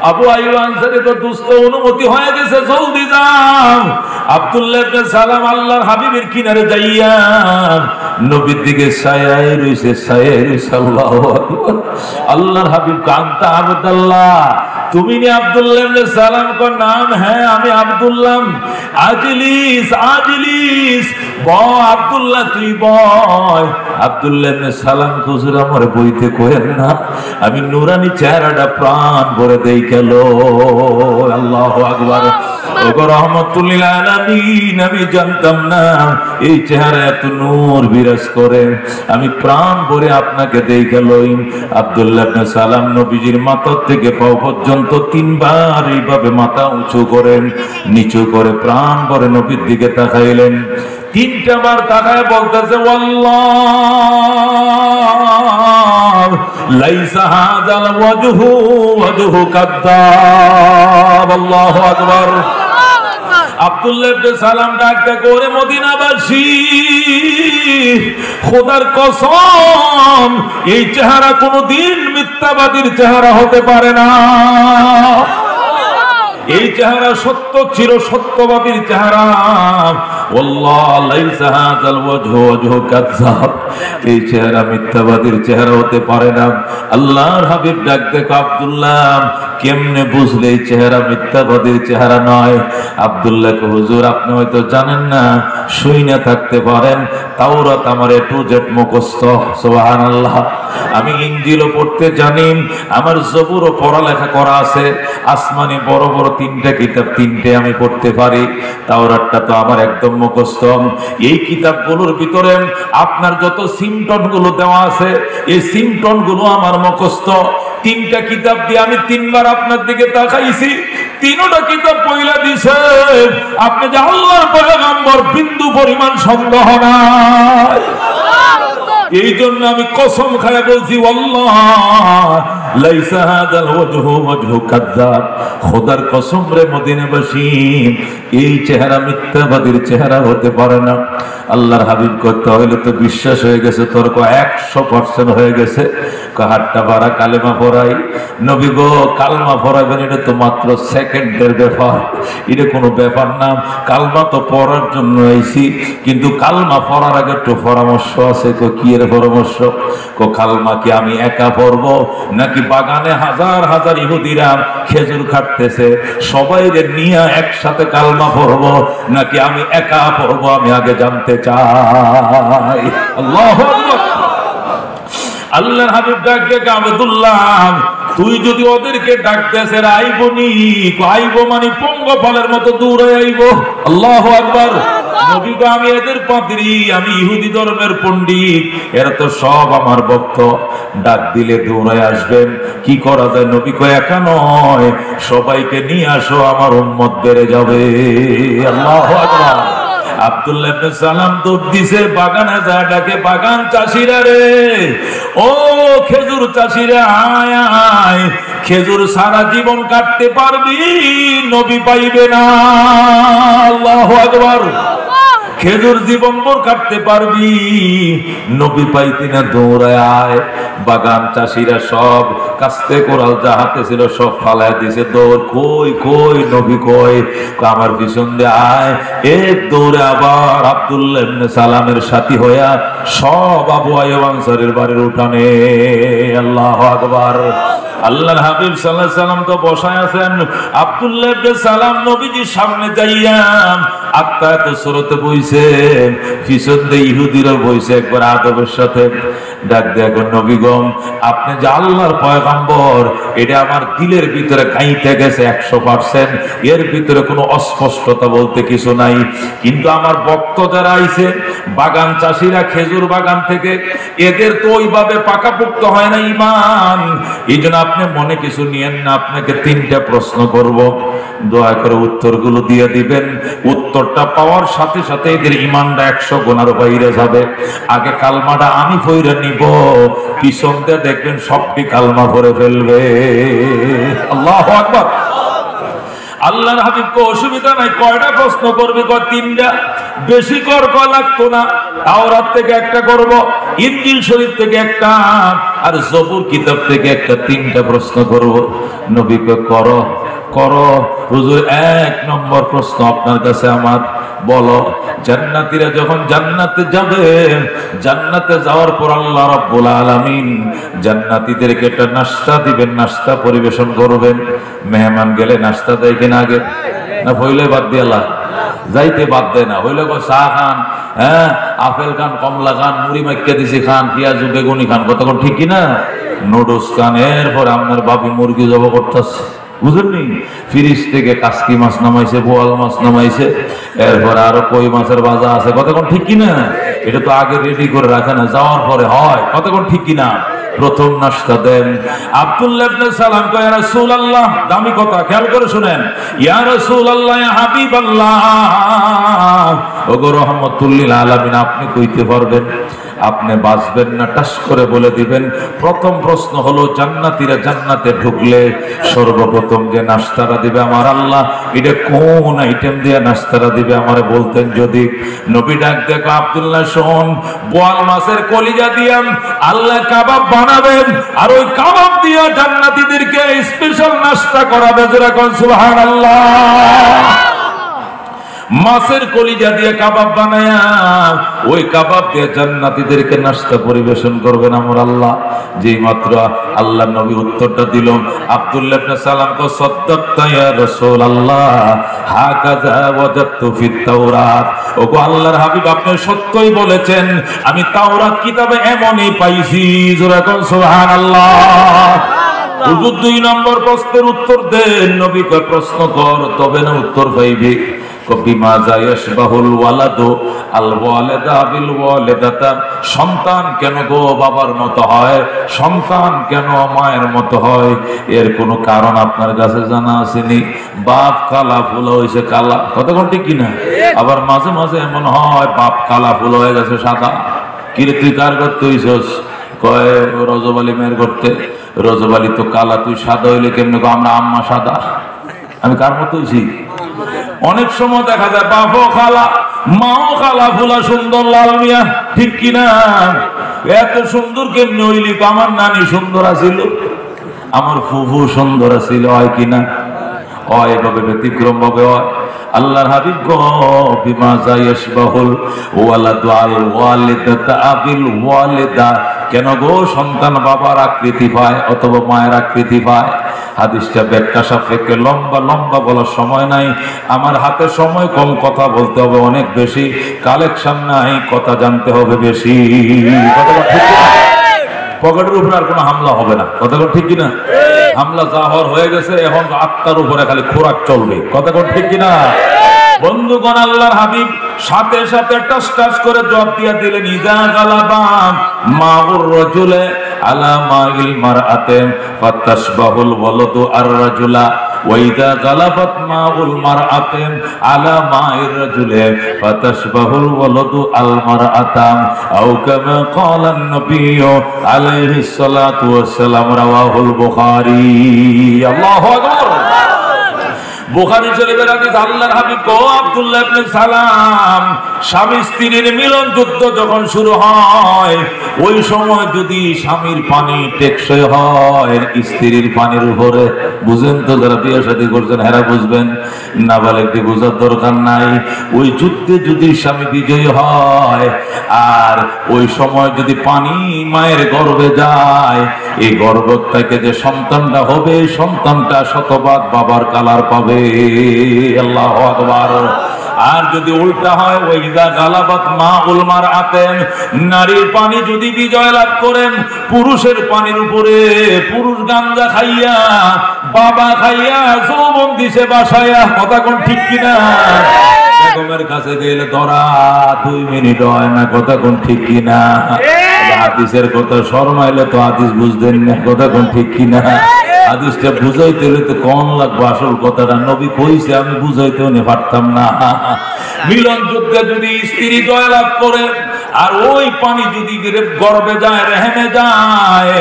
আবু আইয়ুব আনসারী তো দুস্থ, অনুমতি হয়ে গেছে, জলদি যাও। আব্দুল্লাহ ইবনে সালাম আল্লাহর হাবিবের কিনারে যাইয়া নবীর দিকে ছায়ায় রইছে, ছায়ায় রইছে। আল্লাহু আকবার। আল্লাহর হাবিব কান্তা আব্দুল্লাহ, তুমি নি আব্দুল্লাহ ইবনে সালাম? কো নাম, হ্যাঁ আমি আব্দুল্লাহ। আজলিস আজলিস, বয় আব্দুল্লাহ, তুই বয়। আব্দুল্লাহ ইবনে সালাম হুজুর আমার বইতে কইেন না, আমি নূরানি চেহারাটা প্রাণ ভরে দেই গেল। আল্লাহু আকবার। ওগো রহমতুল লিল আলামিন, আমি জানতাম না এই চেহারা এত নূর বিরাজ করে, আমি প্রাণ ভরে আপনাকে দেই গেল। আব্দুল্লাহ ইবনে সালাম নবীজির মাথা থেকে পাও পর্যন্ত 3 বার এইভাবে মাথা উঁচু করেন, নিচু করে প্রাণ ভরে নবীর দিকে তাকাইলেন। 3টা বার তাকায় বলতেছে, আল্লাহ লাইসা হাযাল ওয়াজহু ওয়াজহু কাদ্দাব। আল্লাহু আকবার। আব্দুল্লাহ ইবনে সালাম ডাকতে করে মদিনাবাসী, খোদার কসম এই চেহারা কোনদিন মিথ্যাবাদীর চেহারা হতে পারে না। এই চেহারা সত্য ছিল, সত্যবাদীর চেহারা। আল্লাহ লাইসা হাযাল ওয়াজহু ওয়াজহু কাযযাব, এই চেহারা মিথ্যাবাদীর চেহারা হতে পারে না। আল্লাহর হাবিব ডাক দেখো আব্দুল্লাহ, কেমনে বুঝলে এই চেহারা মিথ্যাবাদীর চেহারা নয়? আব্দুল্লাহ কে হুজুর আপনি হয়তো জানেন না, শুইনা থাকতে পারেন, তাওরাত আমার A to Z মুখস্থ। সুবহানাল্লাহ। আমি ইনজিলও পড়তে জানি, আমার জবুরও পড়ালেখা করা আছে, আসমানি বড় বড় 3টা কিতাব 3টে আমি পড়তে পারি, তাওরাতটা তো আমার একদম মুখস্থ। এই কিতাবগুলোর ভিতরে আপনার যত সিমটন গুলো দেওয়া আছে, এই সিমটন গুলো আমার মুখস্থ। 3টা কিতাব দিয়ে আমি 3বার আপনার দিকে তাকাইছি, 3টা কিতাব পয়লা দিছে আপনি যে আল্লাহর পয়গম্বর, বিন্দু পরিমাণ সন্দেহ নাই। এই জন্য আমি কসম খায়া বলছি, আল্লাহ লাইসা হাযাল ওয়াজহু ওয়াজহু কাযযাব, খোদার কসম রে মদিনাবাসী, এই চেহারা মিথ্যাবাদীর চেহারা হতে পারে না। আল্লাহর হাবিব করতে হইলে তো বিশ্বাস হয়ে গেছে, তর্ক 100% হয়ে গেছে। হাতটা বাড়া কালেমা পড়াই। নবী গো কালমা পড়াবেন, এটা তো মাত্র সেকেন্ডের ব্যাপার, এটা কোনো ব্যাপার না। কালমা তো পড়ার জন্য আইছি, কিন্তু কালমা পড়ার আগে একটু পরামর্শ আছে। কি এর পরামর্শ? কালমা কি আমি একা পড়বো, নাকি বাগানে হাজার হাজার ইহুদিরা খেজুর খাটতেছে সবাই নিয়ে একসাথে কালমা পড়বো, নাকি আমি একা পড়বো? আমি আগে জানতে চাই। আল্লাহু আকবার। আল্লাহর হাবিব ডাক ডেকে, আব্দুল্লাহ তুই যদি ওদেরকে ডাকতেছে আইবনি, আইবো মানে পঙ্গপালের মতো দূরে আইবো। আল্লাহু আকবার। নবী গো আমি এদের পাদ্রী, আমি ইহুদি ধর্মের পণ্ডিত, এরা তো সব আমার ভক্ত, ডাক দিলে দৌড়ে আসবেন। কি করা যায়? নবী কয় একা নয়, সবাইকে নিয়ে আসো, আমার উম্মত বেড়ে যাবে। আল্লাহু আকবার। আব্দুল্লাহ ইবনে সালাম দৌড় দিছে, বাগানে যায় ডাকে, বাগান চাষিরা রে, ও খেজুর চাষিরা আয় আয়, খেজুর সারা জীবন কাটতে পারবি, নবী পাইবে না। আল্লাহু আকবার। খেজুর জীবন ভর কাটতে পারবি, নবী পাইতি না, দৌড়ায় আয়। বাগান চাষিরা সব কাস্তে কোরাল যা হাতে ছিল সব ফালায় দিছে, দৌড়। কই কই নবী কই? আমার পিছন দিয়ে আয়। এক দৌড়ে আবার আব্দুল্লাহ ইবনে সালামের সাথী হইয়া সব আবু আইয়ুব আনসারীর বাড়ির উঠানে। আল্লাহু আকবার। আল্লাহর হাবিব সাল্লাল্লাহু আলাইহি সাল্লাম তো বসায় আছেন, আব্দুল্লাহ ইবনে সালাম নবীজির সামনে যাইয়া আত্মায়াত সূরাতে বইছে, পিছন দিয়ে ইহুদিরা বইছে একবার আদবের সাথে। ডাক দেখো নবী গো, আপনি যে আল্লাহর পয়গম্বর, এটা আমার দিলের ভিতরে গাইতে গেছে 100%, এর ভিতরে কোনো অস্পষ্টতা বলতে কিছু নাই। কিন্তু আমার ভক্ত যারা আইছে, বাগান চাষিরা খেজুর বাগান থেকে, এদের তো ওইভাবে পাকাপোক্ত হয় না ঈমান। এই জন্য আপনি মনে কিছু নিয়েন না, আপনাকে 3টা প্রশ্ন করব, দয়া করে উত্তরগুলো দিয়ে দিবেন। উত্তরটা পাওয়ার সাথে সাথে এদের ঈমানটা 100 গুণের বাইরে যাবে। আগে কালমাটা আমি পড়ে নিব, পিছন দিয়ে দেখবেন সবটি কালমা পড়ে ফেলবে। আল্লাহু আকবার। আল্লাহর হাবিব কো অসুবিধা নাই, কয়টা প্রশ্ন করবে? 3টা, বেশি কর লাগতো না। তাওরাত থেকে একটা করব, ইনজিল শরীফ থেকে একটা, আর জবুর কিতাব থেকে একটা। 3টা প্রশ্ন করব। নবী কো করো করো। হুজুর 1 নম্বর প্রশ্ন আপনার কাছে আমার, বলো জান্নাতীরা যখন জান্নাতে যাবে, জান্নাতে যাওয়ার পর আল্লাহ রাব্বুল আলামিন জান্নাতীদেরকে একটা নাস্তা দিবেন, নাস্তা পরিবেশন করবেন। মেহমান গেলে নাস্তা দেয় কিনা আগে? না হইলে বাদ দিয়ে আল্লাহ যাইতে বাদ দেয় না। হইলে চা খান, হ্যাঁ আপেল খান, কমলা খান, মুড়ি মাইকা দিছি খান, পেঁয়াজু বেগুনি খান, কতক্ষণ ঠিক কিনা? নুডলস খান, এরপর আপনার বাবি মুরগি জব করতেছে, বুঝলেননি? ফ্রিজ থেকে কাসকি মাছ নামাইছে, বোয়াল মাছ নামাইছে, এরপর আরো কই মাছের ভাজা আছে, কতক্ষণ ঠিক কিনা? এটা তো আগে রেডি করে রাখে না, যাওয়ার পরে হয়, কতক্ষণ ঠিক কিনা? প্রথম নাস্তা দেন। আব্দুল্লাহ ইবনে সালাম কয়, ইয়া রাসূলুল্লাহ, দামি কথা, খেয়াল করে শুনেন, ইয়া রাসূলুল্লাহ, ইয়া হাবিবাল্লাহ, ওগো রাহমাতুল লিল আলামিন, আপনি কইতে পারবেন আপনি বাঁচবেন না টাস করে বলে দিবেন। প্রথম প্রশ্ন হলো জান্নাতীরা জান্নাতে ঢুকলে সর্বপ্রথম যে নাস্তারা দিবে আমার আল্লাহ, এটা কোন আইটেম দিয়ে নাস্তারা দিবে আমারে বলতেন যদি। নবী ডাক দেখো আব্দুল্লাহ শোন, বোয়াল মাছের কলিজা দিয়ে আল্লাহ কাবাব বানাবেন, আর ওই কাবাব দিয়ে জান্নাতীদেরকে স্পেশাল নাস্তা করাবে। যারা কোন সুবহানাল্লাহ। মাছের কলিজা দিয়ে কাবাব বানায়া ওই কাবাব দিয়ে জান্নাতীদেরকে নাস্তা পরিবেশন করবেন আমার আল্লাহ। যেই মাত্র আল্লাহ নবী উত্তরটা দিল, আব্দুল্লাহ ইবনে সালাম কো সাদ্দাকতা ইয়া রাসূলুল্লাহ হাকাযা ওয়াজাদতু ফিত তাওরাত। ওগো আল্লাহর হাবিব, আপনি সত্যই বলেছেন, আমি তাওরাত কিতাবে এমনই পাইছি। জোরে কোন সুবহানাল্লাহ। হুজুর 2 নম্বর প্রশ্নের উত্তর দেন। নবী কয় প্রশ্ন কর তবে না উত্তর পাইবি। সন্তান কেন গো বাবার মতো হয়, সন্তান কেন মায়ের মতো হয়, এর কোনো কারণ আপনার কাছে জানা আসেনি? বাপ কালা ফুল হয়েছে কালা, কতক্ষণ ঠিক কিনা? আবার মাঝে মাঝে এমন হয় বাপ কালা ফুল হয়ে গেছে সাদা। কিরে তুই কার করতে হইছস? কয় রজব আলী মেয়ের করতে। রজব আলী তো কালা, তুই সাদা হইলে কেমনে? আমরা আম্মা সাদা। আমি কার মতো হইছি? অনেক সময় দেখা যায় বাপও খালা মাও খালা ফুলা সুন্দর লাল মিয়া, ঠিক কিনা? এত সুন্দর কেমনি হইলি? আমার নানি সুন্দর আছিল, আমার ফুফু সুন্দর আছিল, হয় কিনা? হয় এভাবে ব্যতিক্রম ভাবে হয়। আল্লাহর হাবিব গো বিমা যায়াশবাহুল ওয়ালাদু আল ওয়ালিদাতা আবিল ওয়ালিদা, কেন গো সন্তান বাবার আকৃতি পায় অথবা মায়ের আকৃতি পায়? হাদিসটা ব্যাখ্যা সাপেক্ষে লম্বা লম্বা বলার সময় নাই, আমার হাতে সময় কম, কথা বলতে হবে অনেক বেশি, কালেকশন নাই, কথা জানতে হবে বেশি। পকেটের উপরে আর কোনো হামলা হবে না, কথা ঠিক কিনা? হামলা যা হওয়ার হয়ে গেছে, এখন আত্মার উপরে খালি খোরাক চলবে, কথা ঠিক কিনা? বন্ধুগণ, আল্লাহর হাবিব সাথে সাথে টাস টাস করে জবাব দিয়ে দিলেন, ইজা গালাবা মাউর রাজুলে আলা মাইল মারআতে ফাতাশবাহুল ওয়ালাদু আর রাজুলা ওয়াইদা গালাবাত মাউল মারআতে আলা মাইর রাজুলে ফাতাশবাহুল ওয়ালাদু আল মারআতা আও কামা ক্বালা নবিয়্যু আলাইহিস সালাতু ওয়াস সালাম। রাওয়াহুল বুখারী। আল্লাহু আকবার। বুখারী শরীফের হাদিস। আল্লাহর হাবিব কো আব্দুল্লাহ ইবনে সালাম, স্বামী স্ত্রীর মিলন যুদ্ধ যখন শুরু হয়, ওই সময় যদি স্বামীর পানি টেকসই হয় স্ত্রীর পানির উপরে, বুঝেন তো, যারা বিয়ে শাদী করছেন হেরা বুঝবেন, নাবালেগদের বোঝার দরকার নাই। ওই যুদ্ধে যদি স্বামী বিজয়ী হয় আর ওই সময় যদি পানি মায়ের গর্ভে যায়, এই গর্ভ থেকে যে সন্তানটা হবে, সন্তানটা শতভাগ বাবার কালার পাবে। আল্লাহু আকবার। আর যদি উল্টা হয়, ওইদা গালাবাত মাউল মারআতে, নারীর পানি যদি বিজয় লাভ করেন পুরুষের পানির উপরে, পুরুষ গাঞ্জা খাইয়া বাবা খাইয়া যৌবন দিছে বাসায়া, কথা কোন ঠিক কিনা? বেগমের কাছে গেলে ধরা 2 মিনিট হয় না, কথা কোন ঠিক কিনা? হাদিসের কথা শর্মাইলে তো হাদিস বুঝতেন না, কথা কোন ঠিক কিনা? হাদিসটা বুঝাইতে হলে তো কোন লাগবে আসল কথাটা, নবী কইছে, আমি বুঝাইতেও নি পারতাম না। মিলন যুদ্ধে যদি স্ত্রী জয়লাভ করে আর ওই পানি যদি গর্ভে যায়, রেহেমে যায়,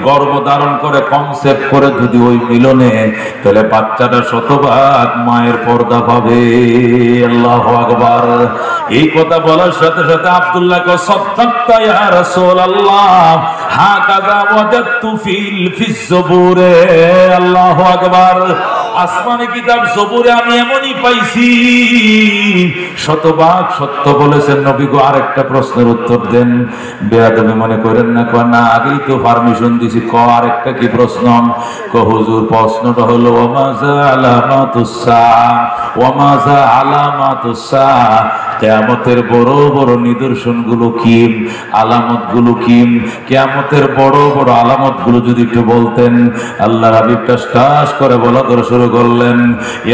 গর্ভ ধারণ করে কনসেপ্ট করে যদি ওই মিলনে, তাহলে বাচ্চাটা শতভাগ মায়ের পর্দা পাবে। আল্লাহু আকবার। এই কথা বলার সাথে সাথে আব্দুল্লাহকে সাদ্দাকতা ইয়া রাসূলুল্লাহ হাকাযা ওয়াজাদতু ফিস জবুরে। আল্লাহু আকবার। আসমানি কিতাব জবুরে আমি এমনই পাইছি, শতভাগ সত্য বলেছেন নবী গো। আরেকটা প্রশ্নের উত্তর দেন, বেয়াদবি মনে করেন না। কয় না, আগেই তো পারমিশন দিছি। ক আরেকটা কি প্রশ্ন? ক হুজুর প্রশ্নটা হলো ওয়ামাযা আলামাতুস সাআ, ওয়ামাযা আলামাতুস সাআ, কিয়ামতের বড় বড় নিদর্শনগুলো কি, আলামতগুলো কি? কিয়ামতের বড় বড় আলামতগুলো যদি একটু বলতেন। আল্লাহর হাবিব টাস করে বলা ধরে শুরু করলেন।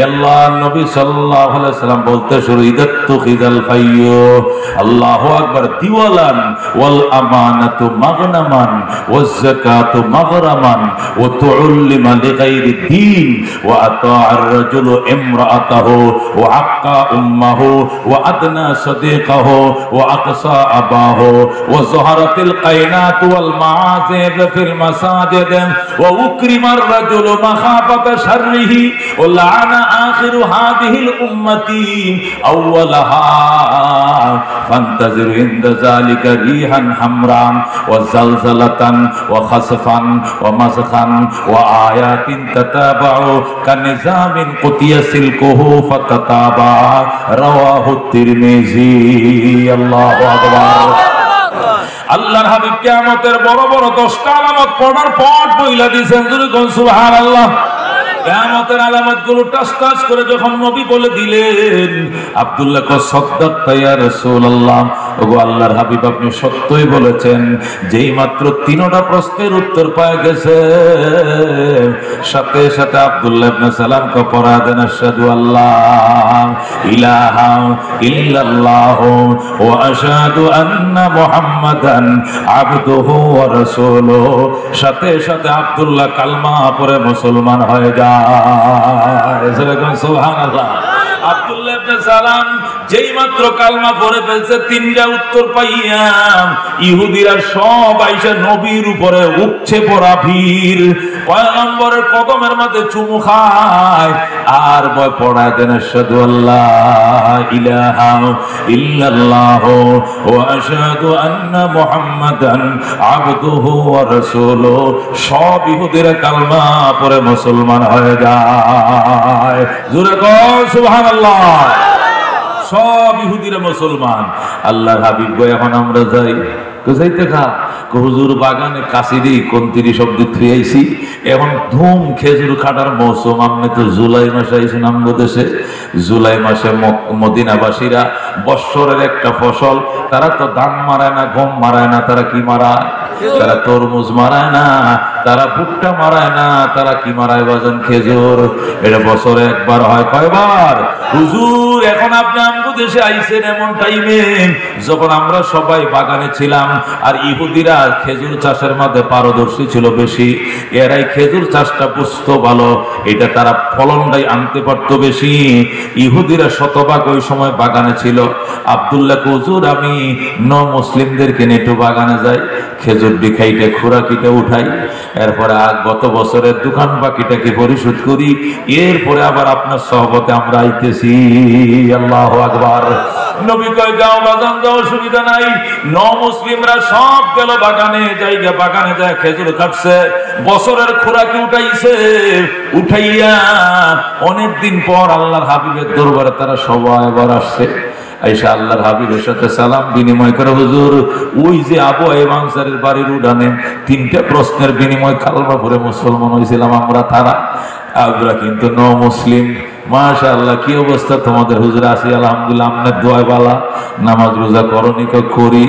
আল্লাহর নবী সাল্লাল্লাহু আলাইহি সাল্লাম বলতে শুরু, ইদাতু খিদাল ফাইয়ু, আল্লাহু আকবার, দিওয়ালান ওয়াল আমানাতু মাগনামান ওয়াজ যাকাতু মাগরামান ওয়া তুউল্লিমা লিগাইরি দ্বীন ওয়া আতাআর রাজুলু ইমরাআতাহু وعقى أمه وأدنى صديقه وأقصى أباه وظهرت القينات والمعازف في المساجد وأكرم الرجل مخافة شره ولعن آخر هذه الأمة أولها فانتظر عند ذلك ريحا حمراء وزلزلة وخسفا ومسخا وآيات تتابع كنظام قطي سلكه فتتابع رواه الترمذي الله أكبر আল্লাহর হাবিব কিয়ামতের বড় বড় 10টা আলামত পড়ার পর বইলা দিয়েছেন সুবহানাল্লাহ। কিয়ামতের আলামতগুলো টাস টাস করে যখন নবী বলে দিলেন, আব্দুল্লাহ কয় সাদ্দাকতা ইয়া রাসূলুল্লাহ, ওগো আল্লাহর হাবিব আপনি সত্যই বলেছেন। যেই মাত্র 3টা প্রশ্নের উত্তর পায় গেছে, সাথে সাথে আব্দুল্লাহ ইবনে সালাম কে পড়া দেন আশহাদু আল্লাহ ইলাহা ইল্লাল্লাহ ওয়া আশহাদু আন্না মুহাম্মাদান আবদুহু ওয়া রাসূলুহু। সাথে সাথে আব্দুল্লাহ কালমা পড়ে মুসলমান হয়ে যায়। সুবহানাল্লাহ। আব্দুল্লাহ ইবনে সালাম যেই মাত্র কালমা পড়ে ফেলছে, 3টা উত্তর পাইয়া ইহুদিরা সব আইসা নবীর উপরে উঠছে পড়া ভিড়, পয়গম্বরের কদমের মধ্যে চুমু খায় আর বয় পড়ায় দেন আশহাদু আল্লাহ ইলাহা ইল্লাল্লাহ ওয়া আশহাদু আন্না মুহাম্মাদান আবদুহু ওয়া রাসূলুহু। সব ইহুদিরা কালমা পড়ে মুসলমান হয়ে যায়। জোরে কও সুবহানাল্লাহ। সব ইহুদিরা মুসলমান। আল্লাহর হাবিব গো এখন আমরা যাই, যাইতে খা হুজুর বাগানে কাশিরি কোনতিরি শব্দ থুয়ে আইছি, এখন ধুম খেজুর কাটার মৌসুম। আপনি তো জুলাই মাসে আইছেন আমগো দেশে। জুলাই মাসে মদিনাবাসীরা বৎসরের একটা ফসল, তারা তো ধান মারায় না, গম মারায় না, তারা কি মারায়? তারা তরমুজ মারায় না, তারা ভুট্টা মারায় না, তারা কি মারায় বাজান? খেজুর। এটা বছরে একবার হয়। কয়বার? হুজুর এখন আপনি আমগো দেশে আইছেন এমন টাইমে যখন আমরা সবাই বাগানে ছিলাম, আর ইহুদিরা খেজুর চাষের মধ্যে পারদর্শী ছিল বেশি। এরাই খেজুর চাষটা বুঝতো ভালো, এটা তারা ফলনটাই আনতে পারতো বেশি। ইহুদিরা শতভাগ ওই সময় বাগানে ছিল। আব্দুল্লাহ হুজুর আমি মুসলিমদেরকে নিয়ে একটু বাগানে যাই, খেজুর বিখাইতে খুরাকিটা উঠাই, এরপরে গত বছরের দোকান বাকিটাকে পরিশোধ করি, এরপরে আবার আপনার সহবতে আমরা আইতেছি। আল্লাহু আকবার। নবী কয় যাও বাজান যাও, অসুবিধা নাই। মুসলিমরা সব গেল বাগানে, জায়গা বাগানে যায় খেজুর কাটছে, বছরের খোরাকি উঠাইছে। উঠাইয়া অনেকদিন পর আল্লাহর হাবিবের দরবারে তারা সবাই এবার আসছে। আইসা আল্লাহর হাবিবের সাথে সালাম বিনিময় করে, হুজুর ওই যে আবু আইয়ুব আনসারীর বাড়ির উঠানে 3টা প্রশ্নের বিনিময় কালমা পড়ে মুসলমান হয়েছিলাম আমরা কিন্তু মুসলিম। মাশাআল্লাহ, কি অবস্থা তোমাদের? হুজুর আছি আলহামদুলিল্লাহ, আপনার দোয়া বালা, নামাজ রোজা করনি করি,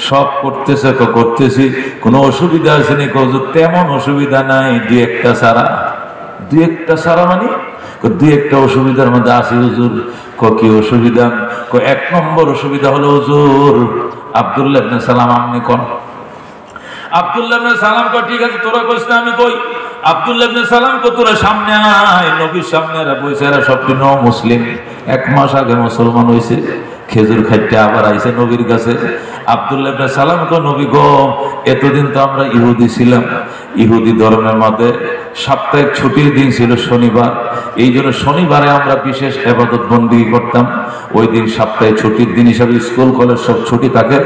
সব করতেছে করতেছি, কোনো অসুবিধা আছে নি? হুজুর তেমন অসুবিধা নাই, দুই একটা সারা মানে 2-1টা অসুবিধার মধ্যে আছি হুজুর। কি অসুবিধা? 1 নম্বর অসুবিধা হলো হুজুর আব্দুল্লাহ ইবনে সালাম আপনি কোন? আব্দুল্লাহ ইবনে সালাম কো ঠিক আছে তোরা কইছ না আমি কই। আব্দুল্লাহ ইবনে সালাম কো তোরা সামনে আয়, নবীর সামনে এরা বইছে, এরা সব মুসলিম, 1 মাস আগে মুসলমান হইছে, খেজুর খাইতে আবার আইছে নবীর কাছে। আব্দুল্লাহ ইবনে সালাম কো নবী গো, এতদিন তো আমরা ইহুদি ছিলাম, ইহুদি ধর্মের মধ্যে সাপ্তাহিক ছুটির দিন ছিল শনিবার, এই জন্য শনিবারে আমরা বিশেষ ইবাদত বন্দেগী করতাম। ওই দিন সপ্তাহে ছুটির দিন হিসাবে স্কুল কলেজ সব ছুটি থাকে,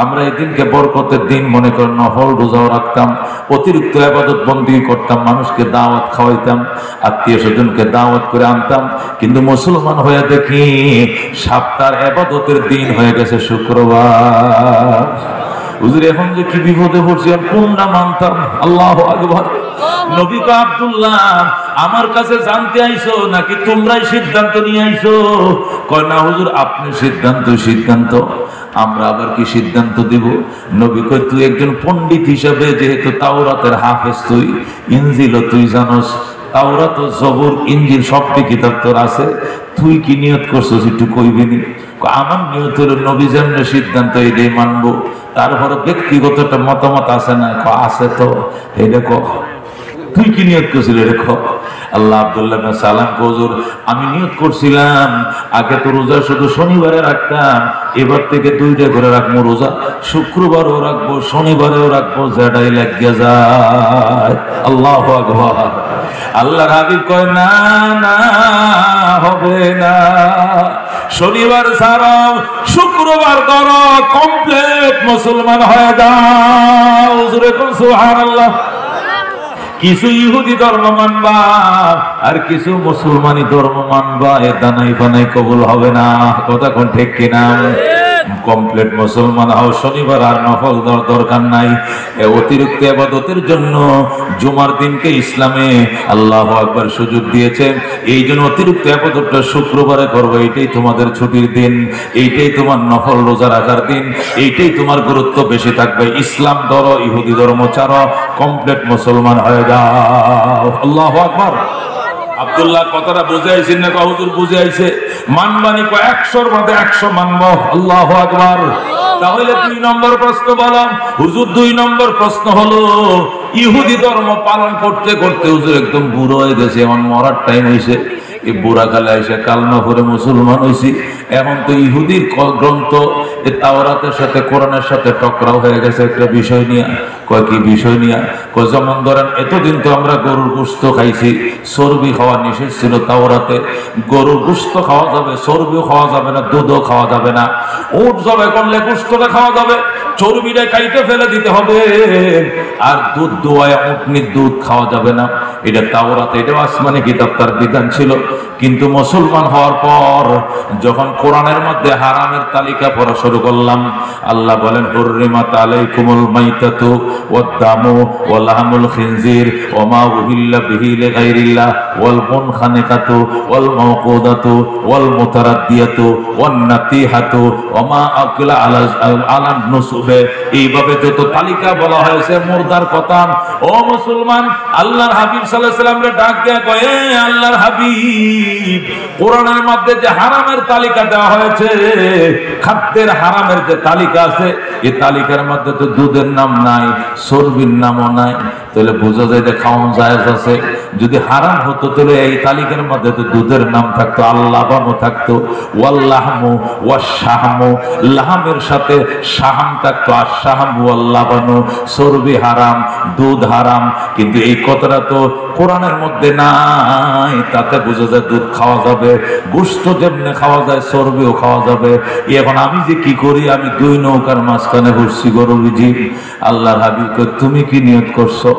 আমরা এই দিনকে বরকতের দিন মনে করে নফল রোজাও রাখতাম, অতিরিক্ত ইবাদত বন্দেগী করতাম, মানুষকে দাওয়াত খাওয়াইতাম, আত্মীয় স্বজনকে দাওয়াত করে আনতাম। কিন্তু মুসলমান হয়ে দেখি সপ্তাহের ইবাদতের দিন হয়ে গেছে শুক্রবার। হুজুর এখন যে কি বিপদে পড়ছি, আর কোনটা মানতাম? আল্লাহু আকবার। নবী কো আব্দুল্লাহ আমার কাছে জানতে আইছো নাকি তোমরাই সিদ্ধান্ত নিয়ে আইছো? কয় না হুজুর আপনি সিদ্ধান্ত, আমরা আবার কি সিদ্ধান্ত দিব? নবী কয় তুই একজন পণ্ডিত হিসাবে, যেহেতু তাওরাতের হাফেজ তুই, ইনজিলও তুই জানোস, তাওরাত, জবুর, ইনজিল সবটি কিতাব তোর আছে, তুই কি নিয়ত করছিস একটু কইবিনি? আমার নিয়ত হলো নবী যেমন সিদ্ধান্ত এটাই মানবো, তারপরে ব্যক্তিগত একটা মতামত আছে না? আছে তো, এটা তুই কি নিয়ত করছিলি রেখো? আল্লাহ আব্দুল্লাহ ইবনে সালাম হুজুর আমি নিয়ত করছিলাম আগে তো রোজা শুধু শনিবারে রাখতাম, এবার থেকে 2টা করে রাখবো রোজা, শুক্রবারও রাখবো শনিবারেও রাখবো, যেটাই লাগিয়ে যায়। আল্লাহু আকবার। আল্লাহর হাবিব কয় না না হবে না, শনিবার ছাড়া শুক্রবার ধরো, কমপ্লিট মুসলমান হয়ে যাও। হুজুরে কোন সুবহানাল্লাহ। কিছু ইহুদি ধর্ম মানবা আর কিছু মুসলমানি ধর্ম মানবা, এ দানাই বানাই কবুল হবে না। কথা কোন ঠিক কিনা? কমপ্লিট মুসলমান হও, শনিবার আর নফল দরকার নাই। অতিরিক্ত ইবাদতের জন্য জুমার দিনকে ইসলামে আল্লাহু আকবার সুযোগ দিয়েছেন। এই জন্য অতিরিক্ত ইবাদতটা শুক্রবারে করবে, এইটাই তোমাদের ছুটির দিন, এইটাই তোমার নফল রোজা রাখার দিন, এইটাই তোমার গুরুত্ব বেশি থাকবে। ইসলাম ধরো, ইহুদি ধর্ম ছাড়ো, কমপ্লিট মুসলমান হয়ে যাও। আল্লাহু আকবার। আব্দুল্লাহ কথাটা বুঝে আইছেন না? হুজুর বুঝে আইছে। মানবানি 100-র মধ্যে 100 মানব। আল্লাহু আকবার। তাহলে 2 নম্বর প্রশ্ন বললাম হুজুর। 2 নম্বর প্রশ্ন হলো, ইহুদি ধর্ম পালন করতে করতে হুজুর একদম বুড়ো হয়ে গেছে, এখন মরার টাইম হয়েছে। এই বুড়া কালে এসে কালমা পড়ে মুসলমান হয়েছি। এখন তো ইহুদির গ্রন্থ তাওরাতের সাথে কোরআনের সাথে টকরাও হয়ে গেছে একটা বিষয় নিয়ে। কয় কি বিষয় নিয়ে? কয় যেমন ধরেন এতদিন তো আমরা গরুর গোশত খাইছি, চর্বি খাওয়া নিষেধ ছিল তাওরাতে। গরুর গোশত খাওয়া যাবে, চর্বিও খাওয়া যাবে না, দুধও খাওয়া যাবে না। উট জবে করলে গোশতটা খাওয়া যাবে, চর্বিটা কাইটে ফেলে দিতে হবে। আর দুধ দোয়ায় উটনির দুধ খাওয়া যাবে না। এটা তাওরাতে, এটা আসমানি কিতাব, তার বিধান ছিল। কিন্তু মুসলমান হওয়ার পর যখন কোরআনের মধ্যে হারামের তালিকা পড়া শুরু করলাম, আল্লাহ বলেন হুররিমাত আলাইকুমুল মাইতাতু ওয়াদ-দামু ওয়া লাহমুল খিনজির ওয়া মা উহিল্লা বিহি লিগাইরিল্লাহ ওয়াল মুনখানিকাতু ওয়াল মাওকুদাতু ওয়াল মুতারাদ্দিয়াতু ওয়ান নাতিহাতু ওয়া মা আকিলা আলা নুসুবে। এইভাবে যত তালিকা বলা হয়েছে মুর্দার কথা। ও মুসলমান, আল্লাহর হাবিব সাল্লাল্লাহু আলাইহি ওয়াসাল্লাম ডাক দেয়া কয়, আল্লাহর হাবিব, কোরআনের মধ্যে যে হারামের তালিকা দেওয়া হয়েছে, খাদ্যের হারামের যে তালিকা আছে, এই তালিকার মধ্যে তো দুধের নাম নাই, চর্বির নামও নাই। তাহলে বোঝা যায় যে খাওয়ানো জায়েজ আছে। যদি হারাম হতো তাহলে এই তালিকার মধ্যে তো দুধের নাম থাকতো, আল্লাহবানও থাকতো, ওয়াল্লাহমু ওয়াশাহমু, লাহামের সাথে শাহাম থাকতো, আর শাহামু ওয়াল্লাহবানু। চর্বি হারাম, দুধ হারাম, কিন্তু এই কথাটা তো কোরআনের মধ্যে নাই। তাতে বোঝা যায় দুধ খাওয়া যাবে, গোশত যেমনি খাওয়া যায় চর্বিও খাওয়া যাবে। এখন আমি যে কি করি, আমি 2 নৌকার মাঝখানে বসছি গরু বিজি। আল্লাহর হাবিব কয়, তুমি কি নিয়ত করছো?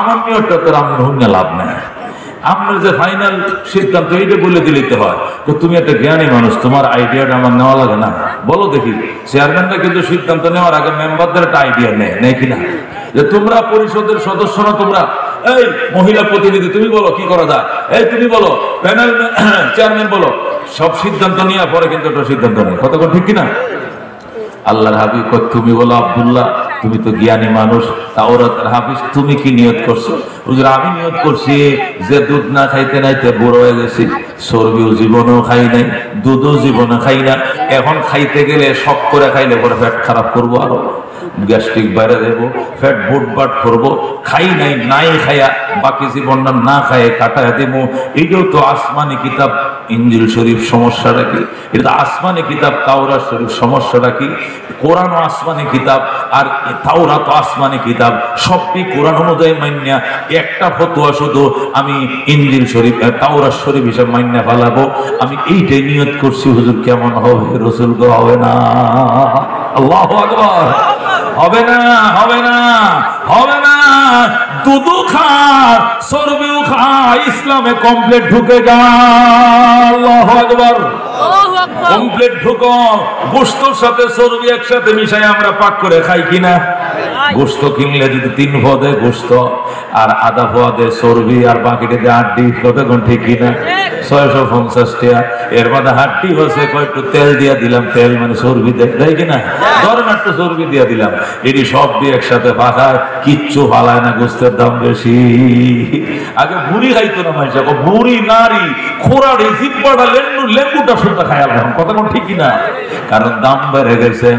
আমার নিয়তটা তোর আমার হইনা লাভ নাই, আপনার যে ফাইনাল সিদ্ধান্ত এইটা বলে দিলেই তো হয়। তো তুমি একটা জ্ঞানী মানুষ, তোমার আইডিয়াটা আমার নেওয়া লাগে না? বলো দেখি। চেয়ারম্যানরা কিন্তু সিদ্ধান্ত নেওয়ার আগে মেম্বারদের একটা আইডিয়া নেয় কিনা, যে তোমরা পরিষদের সদস্যরা, তোমরা এই মহিলা প্রতিনিধি, তুমি বলো কি করা যায়, এই তুমি বলো, প্যানেল চেয়ারম্যান বলো, সব সিদ্ধান্ত নেওয়ার পরে কিন্তু একটা সিদ্ধান্ত নেই। কতক্ষণ ঠিক কিনা? আল্লাহর হাবিব কয়, তুমি বলো আব্দুল্লাহ, তুমি তো জ্ঞানী মানুষ, তাওরাতের হাফিজ, তুমি কি নিয়ত করছো? হুজুর আমি নিয়ত করছি যে দুধ না খাইতে নাইতে বুড়ো হয়ে গেছি, চর্বিও জীবনেও খাই নাই, দুধও জীবনে খাই না। এখন খাইতে গেলে শখ করে খাইলে পরে পেট খারাপ করবো, আরো গ্যাস্ট্রিক বাইরে দেবো, ফ্যাট বুটবাট করবো। খাই নাই খাইয়া বাকি জীবনটা না খাইয়ে কাটায় দেবো। এইটাও তো আসমানি কিতাব ইনজিল শরীফ, সমস্যাটা কি? এটা তো আসমানি কিতাব তাওরাত শরীফ, সমস্যাটা কি? কোরআন আসমানি কিতাব আর তাওরাত আসমানি কিতাব, সবটি কোরআন অনুযায়ী মাইন্যা একটা ফতোয়া শুধু আমি ইনজিল শরীফ তাওরাত শরীফ হিসেবে মাইন্যা ফেলাবো। আমি এইটাই নিয়ত করছি। হুজুর কেমন হবে? রসুল গো হবে না। আল্লাহু আকবার। হবে না, হবে না, হবে না। দুধু খা, চর্বিও খা, ইসলামে কমপ্লিট ঢুকে যা। আল্লাহু আকবার। কমপ্লিট ঢুকো। গোশতর সাথে চর্বি একসাথে মিশাই আমরা পাক করে খাই কিনা? গোশত কিনলে যদি 3 পোয়া দেয় গোশত, আর আধা পোয়া দেয় চর্বি, আর বাকিটা দিয়ে হাড্ডি। কতক্ষণ ঠিক কিনা? 650 টাকা। এর মধ্যে হাড্ডি হচ্ছে, একটু তেল দিয়া দিলাম, তেল মানে চর্বি দেয় কিনা, ধরেন একটু চর্বি দিয়া দিলাম, এটি সব দিয়ে একসাথে পাকায়, কিচ্ছু ফালায় না, গোশতের দাম বেশি। আগে বুড়ি খাইতো না মানুষ, বুড়ি নারী খোরাড়ি জিব্বাটা লেম্বুটা শুদ্ধ খায়। এখন কথা কোন ঠিক কিনা? কারণ দাম বেড়ে গেছে।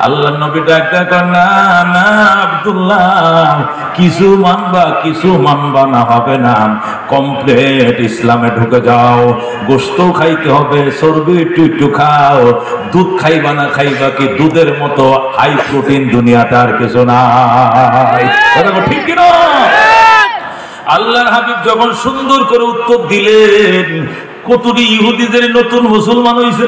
আল্লাহ নবী ডাকতে করেন, না না আব্দুল্লাহ, কিছু মানবা না, হবে না, কমপ্লিট ইসলামে ঢুকে যাও। গোশত খাইতে হবে, চর্বি একটু একটু খাও, দুধ খাইবা না, খাইবা কি দুধের মতো হাই প্রোটিন দুনিয়াতে আর কিছু নাই। ঠিক কিনা? আল্লাহর হাবিব যখন সুন্দর করে উত্তর দিলেন, কতটি ইহুদিদের নতুন মুসলমান হয়েছে,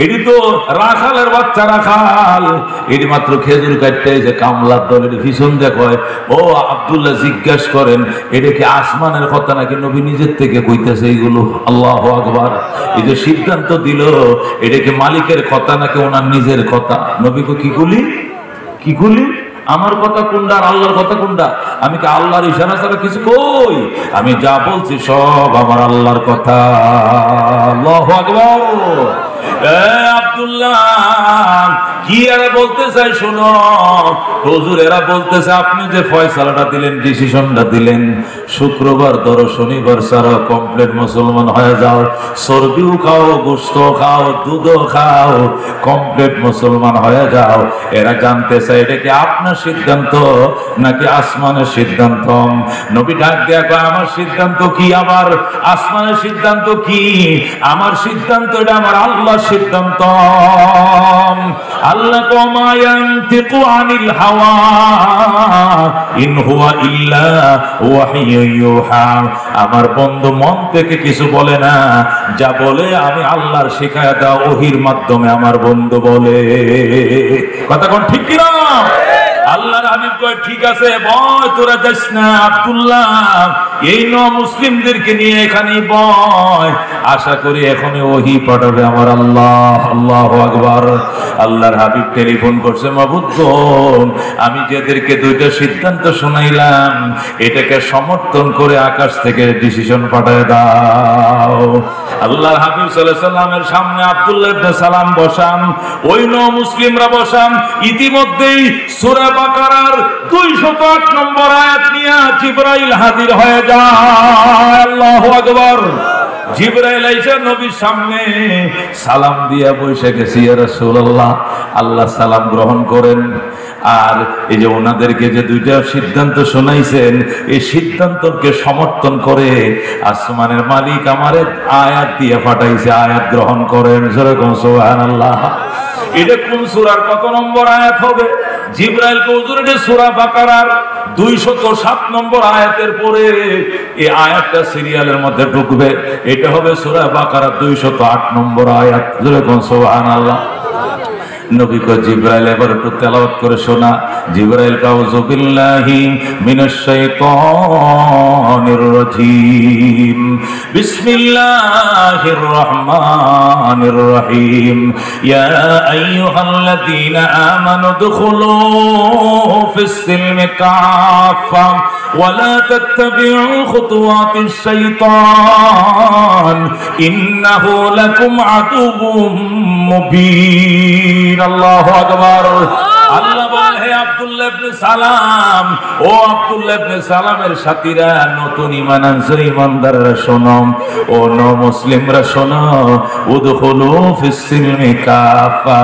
এটি তো রাখালের বাচ্চা, রাখাল, এটি মাত্র খেজুর কাটতে যে কামলার দলের ভীষণ দেখয়। ও আব্দুল্লাহ জিজ্ঞাসা করেন, এটা কি আসমানের কথা নাকি নবী নিজের থেকে কইতেছে এইগুলো? আল্লাহু আকবার। এই যে সিদ্ধান্ত দিল, এটা কি মালিকের কথা নাকি ওনার নিজের কথা? নবী কি গুলি আমার কথা কোনটা আর আল্লাহর কথা কোনটা? আমি কি আল্লাহর ইশারা ছাড়া কিছু কই? আমি যা বলছি সব আমার আল্লাহর কথা। আল্লাহু আকবার। আব্দুল্লাহ কি এরা বলতে চাই শোনো। হুজুর এরা বলতেছে আপনি যে ফয়সালাটা দিলেন, ডিসিশনটা দিলেন, শুক্রবার ধরো শনিবার ছাড়া কমপ্লিট মুসলমান হয়ে যাও, চর্বিও খাও, গোশত খাও, দুধও খাও, কমপ্লিট মুসলমান হয়ে যাও। এরা জানতে চায় এটা কি আপনার সিদ্ধান্ত নাকি আসমানের সিদ্ধান্ত? নবী ডাক দেয়া কয়, আমার সিদ্ধান্ত কি, আমার আসমানের সিদ্ধান্ত কি? আমার সিদ্ধান্ত এটা আমার আল্লাহর সিদ্ধান্ত। আল্লাহ মা ইয়ানতিকু আনিল হাওয়া ইন হুয়া ইল্লা ওয়াহিয়ুন ইউহা। আমার বন্ধু মন থেকে কিছু বলে না, যা বলে আমি আল্লাহর শিখায়া দেওয়া ওহীর মাধ্যমে আমার বন্ধু বলে। কথা কোন ঠিক কি না? আল্লাহর হাবিব কয় ঠিক আছে, ভয় তোরা যাস না আব্দুল্লাহ, এই মুসলিমদেরকে নিয়ে এখানে বয়, আশা করি এখনই ওহী পাঠাবে আমার আল্লাহ। আল্লাহু আকবার। আল্লাহর হাবিব টেলিফোন করছে, মাবুদ আমি যাদেরকে দুইটা সিদ্ধান্ত শোনাইলাম এটাকে সমর্থন করে আকাশ থেকে ডিসিশন পাঠায় দাও। আল্লাহর হাবিব সাল্লাল্লাহু আলাইহি সাল্লামের সামনে আব্দুল্লাহ ইবনে সালাম বসান, ওই মুসলিমরা বসান। ইতিমধ্যেই সূরা বাকারার 208 নম্বর আয়াত নিয়ে জিবরাইল হাজির হয়ে যায়। আল্লাহু আকবার। জিবরাইল আইসা নবীর সামনে সালাম দিয়া বসে গেছে, ইয়া রাসূলুল্লাহ আল্লাহ সালাম গ্রহণ করেন। আর এই যে ওনাদেরকে যে দুইটা সিদ্ধান্ত শোনাইছেন, এই সিদ্ধান্তকে সমর্থন করে আসমানের মালিক আমারে আয়াত দিয়ে পাঠাইছে, আয়াত গ্রহণ করেন। যেরকম সুবহানাল্লাহ। এটা কোন সূরার কত নম্বর আয়াত হবে? জিবরাইল কে হুজুর এটা সূরা বাকারার 207 নম্বর আয়াতের পরে এই আয়াতটা সিরিয়ালের মধ্যে ঢুকবে। এটা হবে সূরা বাকারার 208 নম্বর আয়াত। যেরকম সুবহানাল্লাহ। নবী কো জিবরাইল এবার একটু তেলাওয়াত করে শোনা। জিবরাইল আউযু বিল্লাহি মিনাশ শাইতানির রাজীম, বিসমিল্লাহির রহমানির রহিম, ইয়া আইয়ুহাল্লাযীনা আমানু দুখুলু ফিস সিলমি কাফা ওয়া লা তাত্তাবিউ খুতুওয়াতিশ শাইতান ইন্নাহু লাকুম আদুউম মুবিন। আল্লাহু আকবার। আল্লাহ বলে, হে আব্দুল্লাহ ইবনে সালাম, ও আব্দুল্লাহ ইবনে সালামের সাথীরা, নতুন ঈমান আনছো ঈমানদাররা শোনো, ও মুসলিমরা শোনো, উদখুলু ফিস সিলমি কাফা,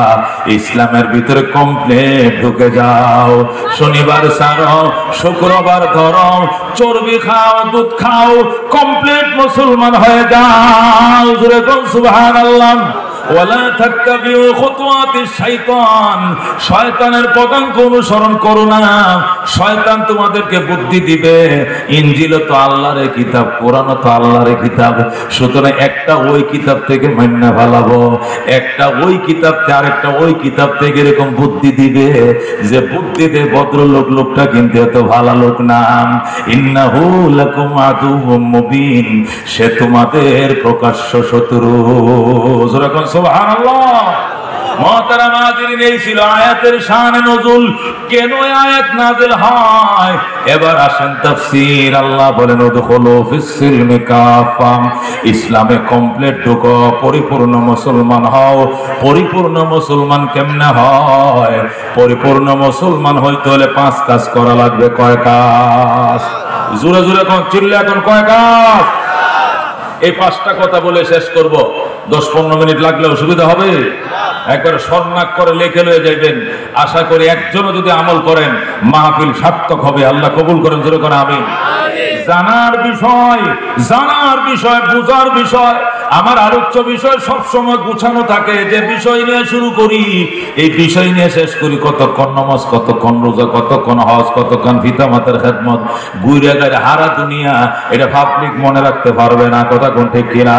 ইসলামের ভিতরে কমপ্লিট ঢুকে যাও। শনিবার ছাড়ো, শুক্রবার ধরো, চর্বি খাও, দুধ খাও, কমপ্লিট মুসলমান হয়ে যাও। জোরে বল সুবহানাল্লাহ। ওয়ালা তাত্তাবিউ খুতুওয়াতিশ শাইতান, শয়তানের পদাঙ্ক অনুসরণ করো না। শয়তান তোমাদেরকে বুদ্ধি দিবে। ইনজিল তো আল্লাহর কিতাব, কোরআন তো আল্লাহর কিতাব, সুতরাং একটা ওই কিতাব থেকে মাইন্না ফেলাবো, একটা ওই কিতাব থেকে আরেকটা ওই কিতাব থেকে এরকম বুদ্ধি দিবে যে বুদ্ধি দে ভদ্রলোক, লোকটা কিন্তু এত ভালো লোক না। ইন্নাহু লাকুম আদুউম মুবিন, সে তোমাদের প্রকাশ্য শত্রু। যেরকম সুবহানাল্লাহ। মুহতারাম হাজিরিন, এই ছিল আয়াতের শানে নজুল। কেন আয়াত নাযিল হয়? এবার আসেন তাফসীর। আল্লাহ বলেন, উদখুলু ফিস সিলমি কাফা, ইসলামে কমপ্লিট ঢুকো, পরিপূর্ণ মুসলমান হও। পরিপূর্ণ মুসলমান কেমনে হয়? পরিপূর্ণ মুসলমান হইতে হলে 5 কাজ করা লাগবে। কয় কাজ? জোরে জোরে কোন চিল্লা কোন কয় কাজ? এই 5টা কথা বলে শেষ করব। 10-15 মিনিট লাগলে অসুবিধা হবে? একবার স্বর্ণাক করে লিখে লয়ে যাইবেন। আশা করি একজনও যদি আমল করেন মাহফিল সার্থক হবে। আল্লাহ কবুল করেন, জোরে করে আমিন। জানার বিষয়, বুঝার বিষয়, আমার আলোচ্য বিষয় সবসময় গুছানো থাকে। যে বিষয় নিয়ে শুরু করি এই বিষয় নিয়ে শেষ করি। কতক্ষণ নামাজ, কতক্ষণ রোজা, কতক্ষণ হজ, কতক্ষণ পিতা মাতার খেদমত, ঘুরে গেলে হারা দুনিয়া। এটা পাবলিক মনে রাখতে পারবে না। কথা কোন ঠিক কিনা?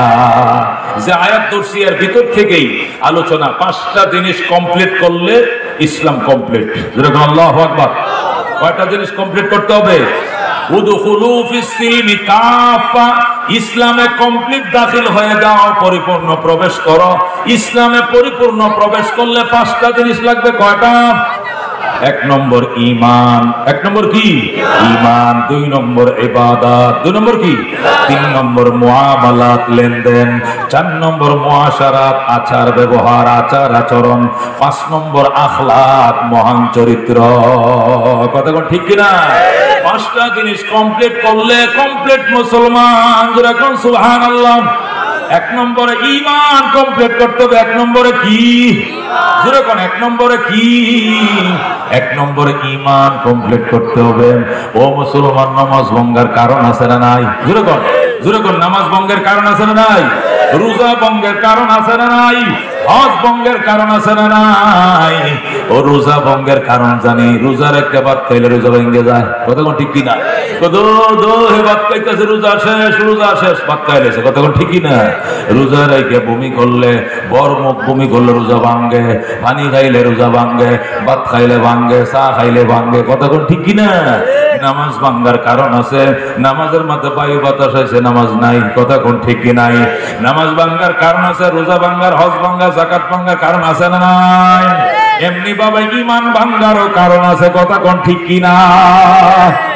যে আয়াত ধরছি এর ভিতর থেকেই আলোচনা। 5টা জিনিস কমপ্লিট করলে ইসলাম কমপ্লিট। যেরকম আল্লাহু আকবার। কয়টা জিনিস কমপ্লিট করতে হবে? উদখুলু ফিস-সিলমি কাফা, ইসলামে কমপ্লিট দাখিল হয়ে যাও, পরিপূর্ণ প্রবেশ করো। ইসলামে পরিপূর্ণ প্রবেশ করলে 5টা জিনিস লাগবে। কয়টা? 1 নম্বর ঈমান। 1 নম্বর কি? ঈমান। 2 নম্বর ইবাদত। 2 নম্বর কি? 3 নম্বর মুআমালাত, লেনদেন। 4 নম্বর মুআশারাত, আচার ব্যবহার, আচার আচরণ। 5 নম্বর আখলাক, মহান চরিত্র। কথা কোন ঠিক কিনা? 5টা জিনিস কমপ্লিট করলে কমপ্লিট মুসলমান। যেরকম সুবহানাল্লাহ। 1 নম্বরে ঈমান কমপ্লিট করতে হবে। 1 নম্বরে কি? যেরকম 1 নম্বরে কি? 1 নম্বরে ঈমান কমপ্লিট করতে হবে। ও মুসলমান, নামাজ ভঙ্গের কারণ আছে না নাই? যেরকম নামাজ ভঙ্গের কারণ আছে না নাই? রোজা ভঙ্গের কারণ আছে না নাই? হজ ভঙ্গের কারণ আছে না নাই? ও রোজা ভঙ্গের কারণ জানি। রোজা রেখে ভাত খাইলে রোজা ভেঙে যায়। কতক্ষণ ঠিক কিনা? ভাত খাইতেছে, রোজা শেষ, ভাত খাইলেছে। কতক্ষণ ঠিক কিনা? রোজা রেখে বমি করলে, বরমুখ বমি করলে রোজা ভাঙ্গে, পানি খাইলে রোজা ভাঙ্গে, ভাত খাইলে ভাঙ্গে, চা খাইলে ভাঙ্গে। কতক্ষণ ঠিক কিনা? নামাজ ভাঙ্গার কারণ আছে। নামাজের মধ্যে বায়ু বাতাস আছে, নামাজ নাই। কতক্ষণ ঠিক কি নাই? নামাজ ভাঙ্গার কারণ আছে। রোজা ভাঙ্গার, হজ ভাঙ্গার, যাকাত ভাঙ্গার কারণ আছে না নাই? এমনি বাবা ঈমান ভাঙ্গারও কারণ আছে। কতক্ষণ ঠিক কিনা?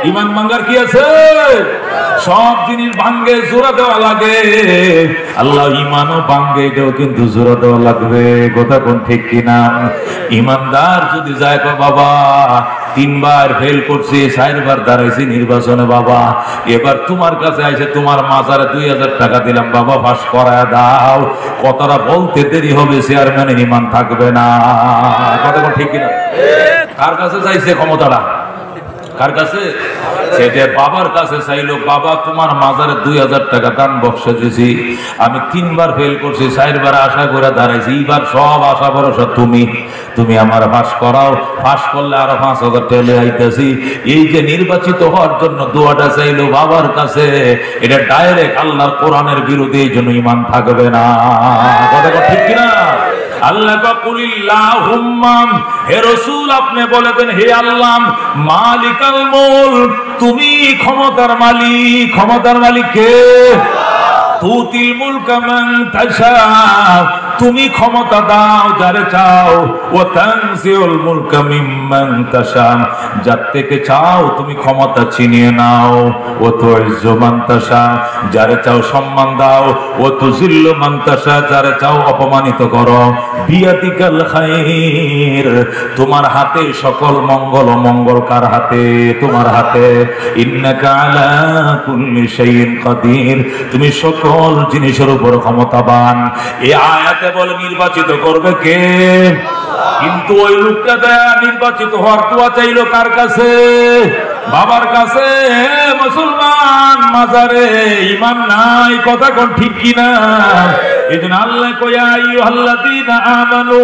ঈমান ভাঙ্গার কি আছে? সব জিনিস ভাঙ্গে, জোড়া দেওয়া লাগে। আল্লাহ ঈমানও ভাঙ্গে, এটাও কিন্তু জোড়া দেওয়া লাগবে। কতক্ষণ ঠিক কিনা? ঈমানদার যদি যায় বাবা 3 বার ফেল করছি, 4 বার দাঁড়াইছি নির্বাচনে, বাবা এবার তোমার কাছে আইছে, তোমার মাজারে 2000 টাকা দিলাম, বাবা পাস করায় দাও। কথাটা বলতে দেরি হবে, চেয়ারম্যানের ঈমান থাকবে না। কতক্ষণ ঠিক কিনা? কার কাছে চাইছে ক্ষমতাটা? কার কাছে? সেটা বাবার কাছে চাইলো। বাবা তোমার মাজারে 2000 টাকা দান বক্সে দিয়েছি, আমি 3 বার ফেল করছি, 4 বার আশা করে দাঁড়াইছি, এইবার সব আশা ভরসা তুমি আমার পাস করাও। পাস করলে আরো 5000 টাকা আইতেছি। এই যে নির্বাচিত হওয়ার জন্য দোয়াটা চাইলো বাবার কাছে, এটা ডাইরেক্ট আল্লাহর কোরআনের বিরুদ্ধে, এই জন্য ঈমান থাকবে না। কথা ঠিক কিনা? আল্লাহ কুলিল্লাহুম্মা, হে রাসূল আপনি বলে দেন, হে আল্লাহ মালিকাল মুলক, তুমি ক্ষমতার মালিক। ক্ষমতার মালিক কে? তুতিল মুলকা মান তাশা, তুমি ক্ষমতা দাও যারে চাও। ও তানজিউল মুলকা মিম্মান তাশা, যার থেকে চাও তুমি ক্ষমতা ছিনিয়ে নাও। ও তুইজ্জু মান তাশা, যারে চাও সম্মান দাও। ও তুযিল্লু মান তাশা, যারে চাও অপমানিত করো। বিয়াদিকাল খায়র, তোমার হাতে সকল মঙ্গল। মঙ্গল কার হাতে? তোমার হাতে। ইন্নাকা আলা কুল্লি শাইইন কাদির, তুমি সকল জিনিসের উপর ক্ষমতাবান। এই আয়াতে বলে নির্বাচিত করবে কে? কিন্তু ওই লোকটা নির্বাচিত হওয়ার দোয়া চাইলো কার কাছে? বাবার কাছে। মুসলমান মাজারে ঈমান নাই। কথা কোন ঠিক কিনা? এজন্য আল্লাহ কয়া আইয়ুহাল্লাযীনা আমানু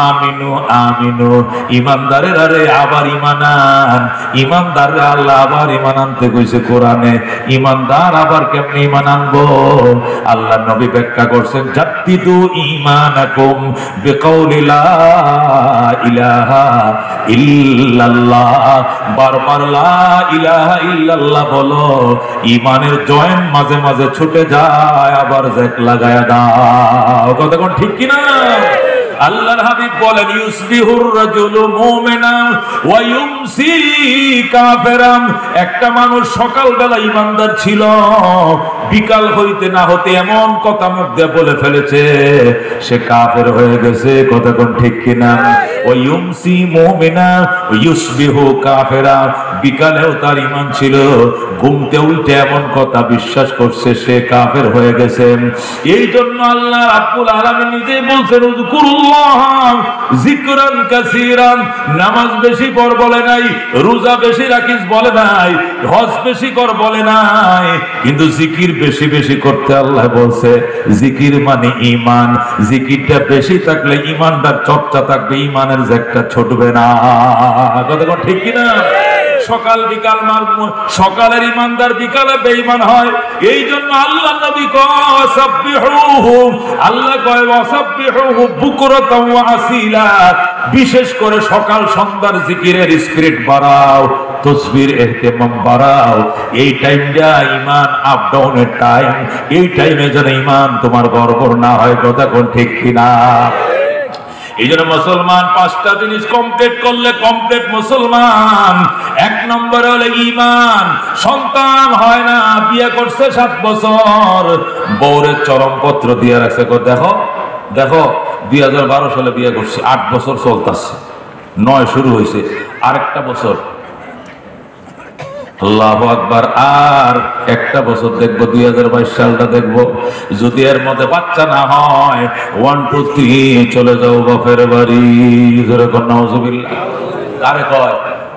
আমিনু আমিনু, ঈমানদারেরা রে আবার ঈমান আন। ঈমানদাররা আল্লাহ আবার ঈমান আনতে কইছে কোরআনে। ঈমানদার আবার কেমনে ঈমান আনবো? আল্লাহ নবী ব্যাখ্যা করছেন, জাদ্দিদু ঈমানাকুম বিকাউলি লা ইলাহা ইল্লাল্লাহ, বারবার লা ইলাহা ইল্লাল্লাহ বলো। ঈমানের জয়েন্ট মাঝে মাঝে ছুটে যায়, আবার জ্যাক লাগায়া দাও। কতক্ষণ ঠিক কিনা? আল্লাহর হাবিব বলেন ইউসবিহুর রাজুলু মুমিনান ওয়া ইউমসি কাফিরান। একটা মানুষ সকালবেলা ঈমানদার ছিল, বিকাল হইতে না হতে এমন কথা মুখ দিয়ে বলে ফেলেছে সে কাফের হয়ে গেছে। কথা কোন ঠিক কিনা? ওয়া ইউমসি মুমিনান ওয়া ইউসবিহু কাফিরা। বিকালেও তার ঈমান ছিল, ঘুমতে উঠে এমন কথা বিশ্বাস করছে সে কাফের হয়ে গেছে। এই জন্য আল্লাহ রাব্বুল আলামিন নিজে বলছেন উযকুরুল্লাহ যিকরান কাসীরান। নামাজ বেশি পড় বলে নাই, রোজা বেশি রাখিস বলে নাই, হজ বেশি কর বলে নাই, কিন্তু জিকির বেশি বেশি করতে আল্লাহ বলছে। জিকির মানে ঈমান, জিকিরটা বেশি থাকলে ঈমানদার চর্চা থাকবে, ঈমানের জ্যাকটা ছুটবে না। কথা ঠিক কি না? সকাল বিকাল সকালের ঈমানদার বিকালে বেঈমান হয়। এই জন্য আল্লাহ নবী কয় সাব্বিহুহু, আল্লাহ কয় ওয়াসাব্বিহুহু বুকরাতাও ওয়া আসিলা। বিশেষ করে সকাল সন্ধ্যার জিকিরের স্পিরিট বাড়াও, তাসবির ইহতিমাম বাড়াও। এই টাইমটা ঈমান আপ ডাউনের টাইম, এই টাইমে যেন ঈমান তোমার গড়বড় না হয়। কথা কোন ঠিক কিনা? এই জন্য মুসলমান পাঁচটা জিনিস কমপ্লিট করলে কমপ্লিট মুসলমান। এক নম্বরে হলো ঈমান। সন্তান হয় না, বিয়ে করছে 7 বছর, বউরের চরমপত্র দিয়ে রাখছে। দেখো দেখো 2012 সালে বিয়ে করছে, 8 বছর চলতেছে, 9 শুরু হয়েছে, আরেকটা বছর। আল্লাহু আকবার। আর একটা বছর দেখবো, 2022 সালটা দেখবো। যদি এর মধ্যে বাচ্চা না হয় 1 2 3 চলে যাও বাপের বাড়ি। নাউজুবিল্লাহ। আরে কয়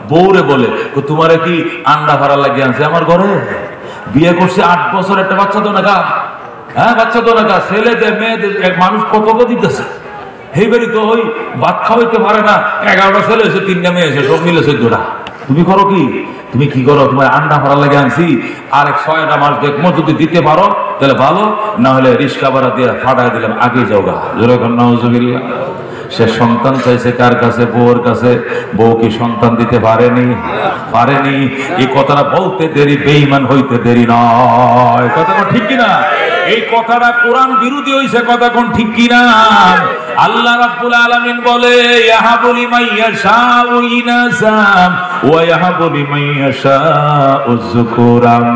বউরে বলে তোমারে কি আন্ডা ভাড়া লাগিয়ে আনছে আমার ঘরে? বিয়ে করছে 8 বছর, একটা বাচ্চা তো না গা। হ্যাঁ বাচ্চা তো না গা। ছেলেদের মেয়েদের মানুষ কত দিতেছে। এই বাড়ি তো ওই ভাত খাওয়াইতে পারে না, 11টা ছেলে এসে 3টা মেয়ে এসে সব মিলে 14টা। তুমি করো কি? তুমি কি করো? তোমার আন্ডা ভাড়া লাগে আনছি, আর 6টা মাস দেখবো, যদি দিতে পারো তাহলে ভালো, না হলে রিস্কা ভাড়া দিয়ে ফাটাই দিলাম, আগে যাও গা। নাউজুবিল্লাহ। সে সন্তান চাইছে কার কাছে? বউর কাছে। বউ কি সন্তান দিতে পারেনি? পারেনি। এই কথাটা বলতে দেরি, বেঈমান হইতে দেরি নয়। কথা কোন ঠিক কিনা? এই কথাটা কোরআন বিরোধী হইছে। কথা কোন ঠিক কিনা? আল্লাহ রাব্বুল আলামিন বলে ইয়াহাবু লিমান ইয়াশাউ ইনাসাম ওয়া ইয়াহাবু লিমান ইয়াশাউ যুকুরান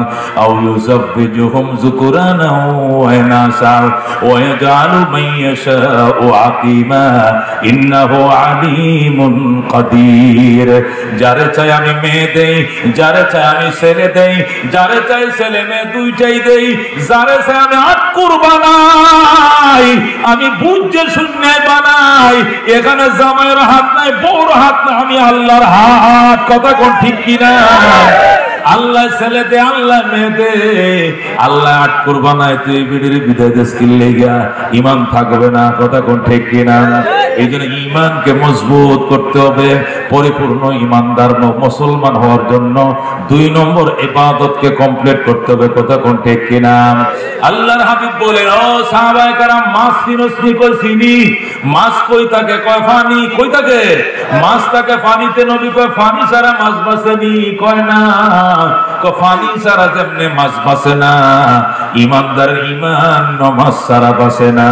আও ইউযাব্বিজুহুম যুকুরানা ওয়া ইনাসা ওয়া ইয়াজআলু মান ইয়াশাউ আকিমা ইন্নাহু আলিমুন কাদির। যারে চাই আমি মেয়ে দেই, যারে চাই আমি ছেলে দেই, যারে চাই ছেলে মেয়ে দুইটাই দেই, যারে চাই আমি আটকুর বানাই, আমি বুঝে শূন্য বানাই। এখানে জামাইয়ের হাত নাই, বউর হাত নাই, আমি আল্লাহর হাত। কথা কোন ঠিক কিনা? আল্লাহ ছেলে দে, আল্লাহ মেয়ে দে, আল্লাহ আটকুর বানায়। তুই বিড়ির বিদায় দেশ কিনলে গিয়া ঈমান থাকবে না। কথা কোন ঠিক কিনা? এই জন্য ঈমানকে মজবুত করতে হবে। পরিপূর্ণ ঈমানদার মুসলমান হওয়ার জন্য 2 নম্বর ইবাদতকে কমপ্লিট করতে হবে। কথা কোন ঠিক কিনা? আল্লাহর হাবিব বলেন ও সাহাবায়ে কেরাম, মাছ চিনসনি? কই চিনি। মাছ কই থাকে? কয় পানি। কই থাকে? মাছ থাকে পানিতে। নবী কয় পানি ছাড়া মাছ বাঁচেনি। কয় না, পানি ছাড়া যেমনে মাছ বাঁচে না, ঈমানদারের ঈমান নামাজ ছাড়া বাঁচে না।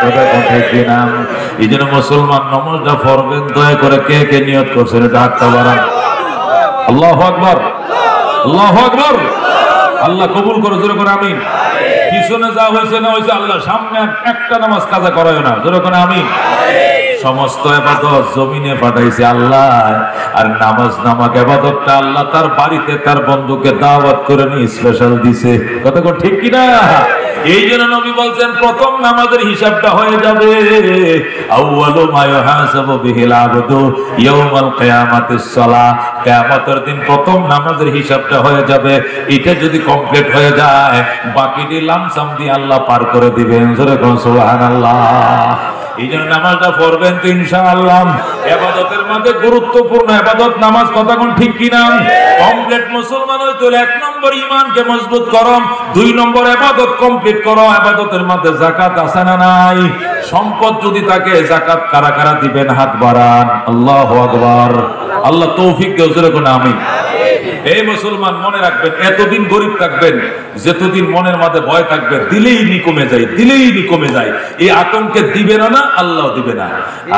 কথা কোন ঠিক কিনা? এই জন্য মুসলমান নামাজটা পড়বেন। দয়া করে কে কে নিয়ত করছেন এটা হাতটা বাড়ান। আল্লাহু আকবার, আল্লাহু আকবার। আল্লাহ কবুল করে। জোরে করে আমিন। পিছনে যা হয়েছে না হয়েছে, আল্লাহ সামনে একটা নামাজ কাজা করায় না। জোরে করে আমিন। সমস্ত ইবাদত জমিনে পাঠাইছে আল্লাহ, আর নামাজ নামাক ইবাদতটা আল্লাহ তার বাড়িতে তার বন্ধুকে দাওয়াত করে নিয়ে স্পেশাল দিছে। কথা কোন ঠিক কিনা? এই জন্য নবী বলছেন প্রথম নামাজের হিসাবটা হয়ে যাবে। আউয়ালু মা ইউহাসাবু বিহিল আবদু ইয়াউমাল কিয়ামাতিস সালাহ। কিয়ামতের দিন প্রথম নামাজের হিসাবটা হয়ে যাবে। এটা যদি কমপ্লিট হয়ে যায়, বাকিটি লামসাম দিয়ে আল্লাহ পার করে দিবেন। জোরে কোন সুবহানাল্লাহ। এই জন্য নামাজটা পড়বেন তো ইনশাআল্লাহ। ইবাদতের মধ্যে গুরুত্বপূর্ণ ইবাদত নামাজ। কথা কোন ঠিক কিনা? কমপ্লিট মুসলমান হইতে হলে 1 নম্বর ঈমানকে মজবুত করো, 2 নম্বর ইবাদত কমপ্লিট করো। ইবাদতের মধ্যে যাকাত আছে না নাই? সম্পদ যদি থাকে যাকাত কারা কারা দিবেন? হাত বাড়ান। আল্লাহু আকবার। আল্লাহ তৌফিক দেও। জোরে কোন আমিন। এই মুসলমান মনে রাখবেন, এতদিন গরিব থাকবেন যতদিন মনের মধ্যে ভয় থাকবে, দিলেই নি কমে যায়, দিলেই নি কমে যায়। এই আতঙ্কে দিবে না, আল্লাহ দিবে না।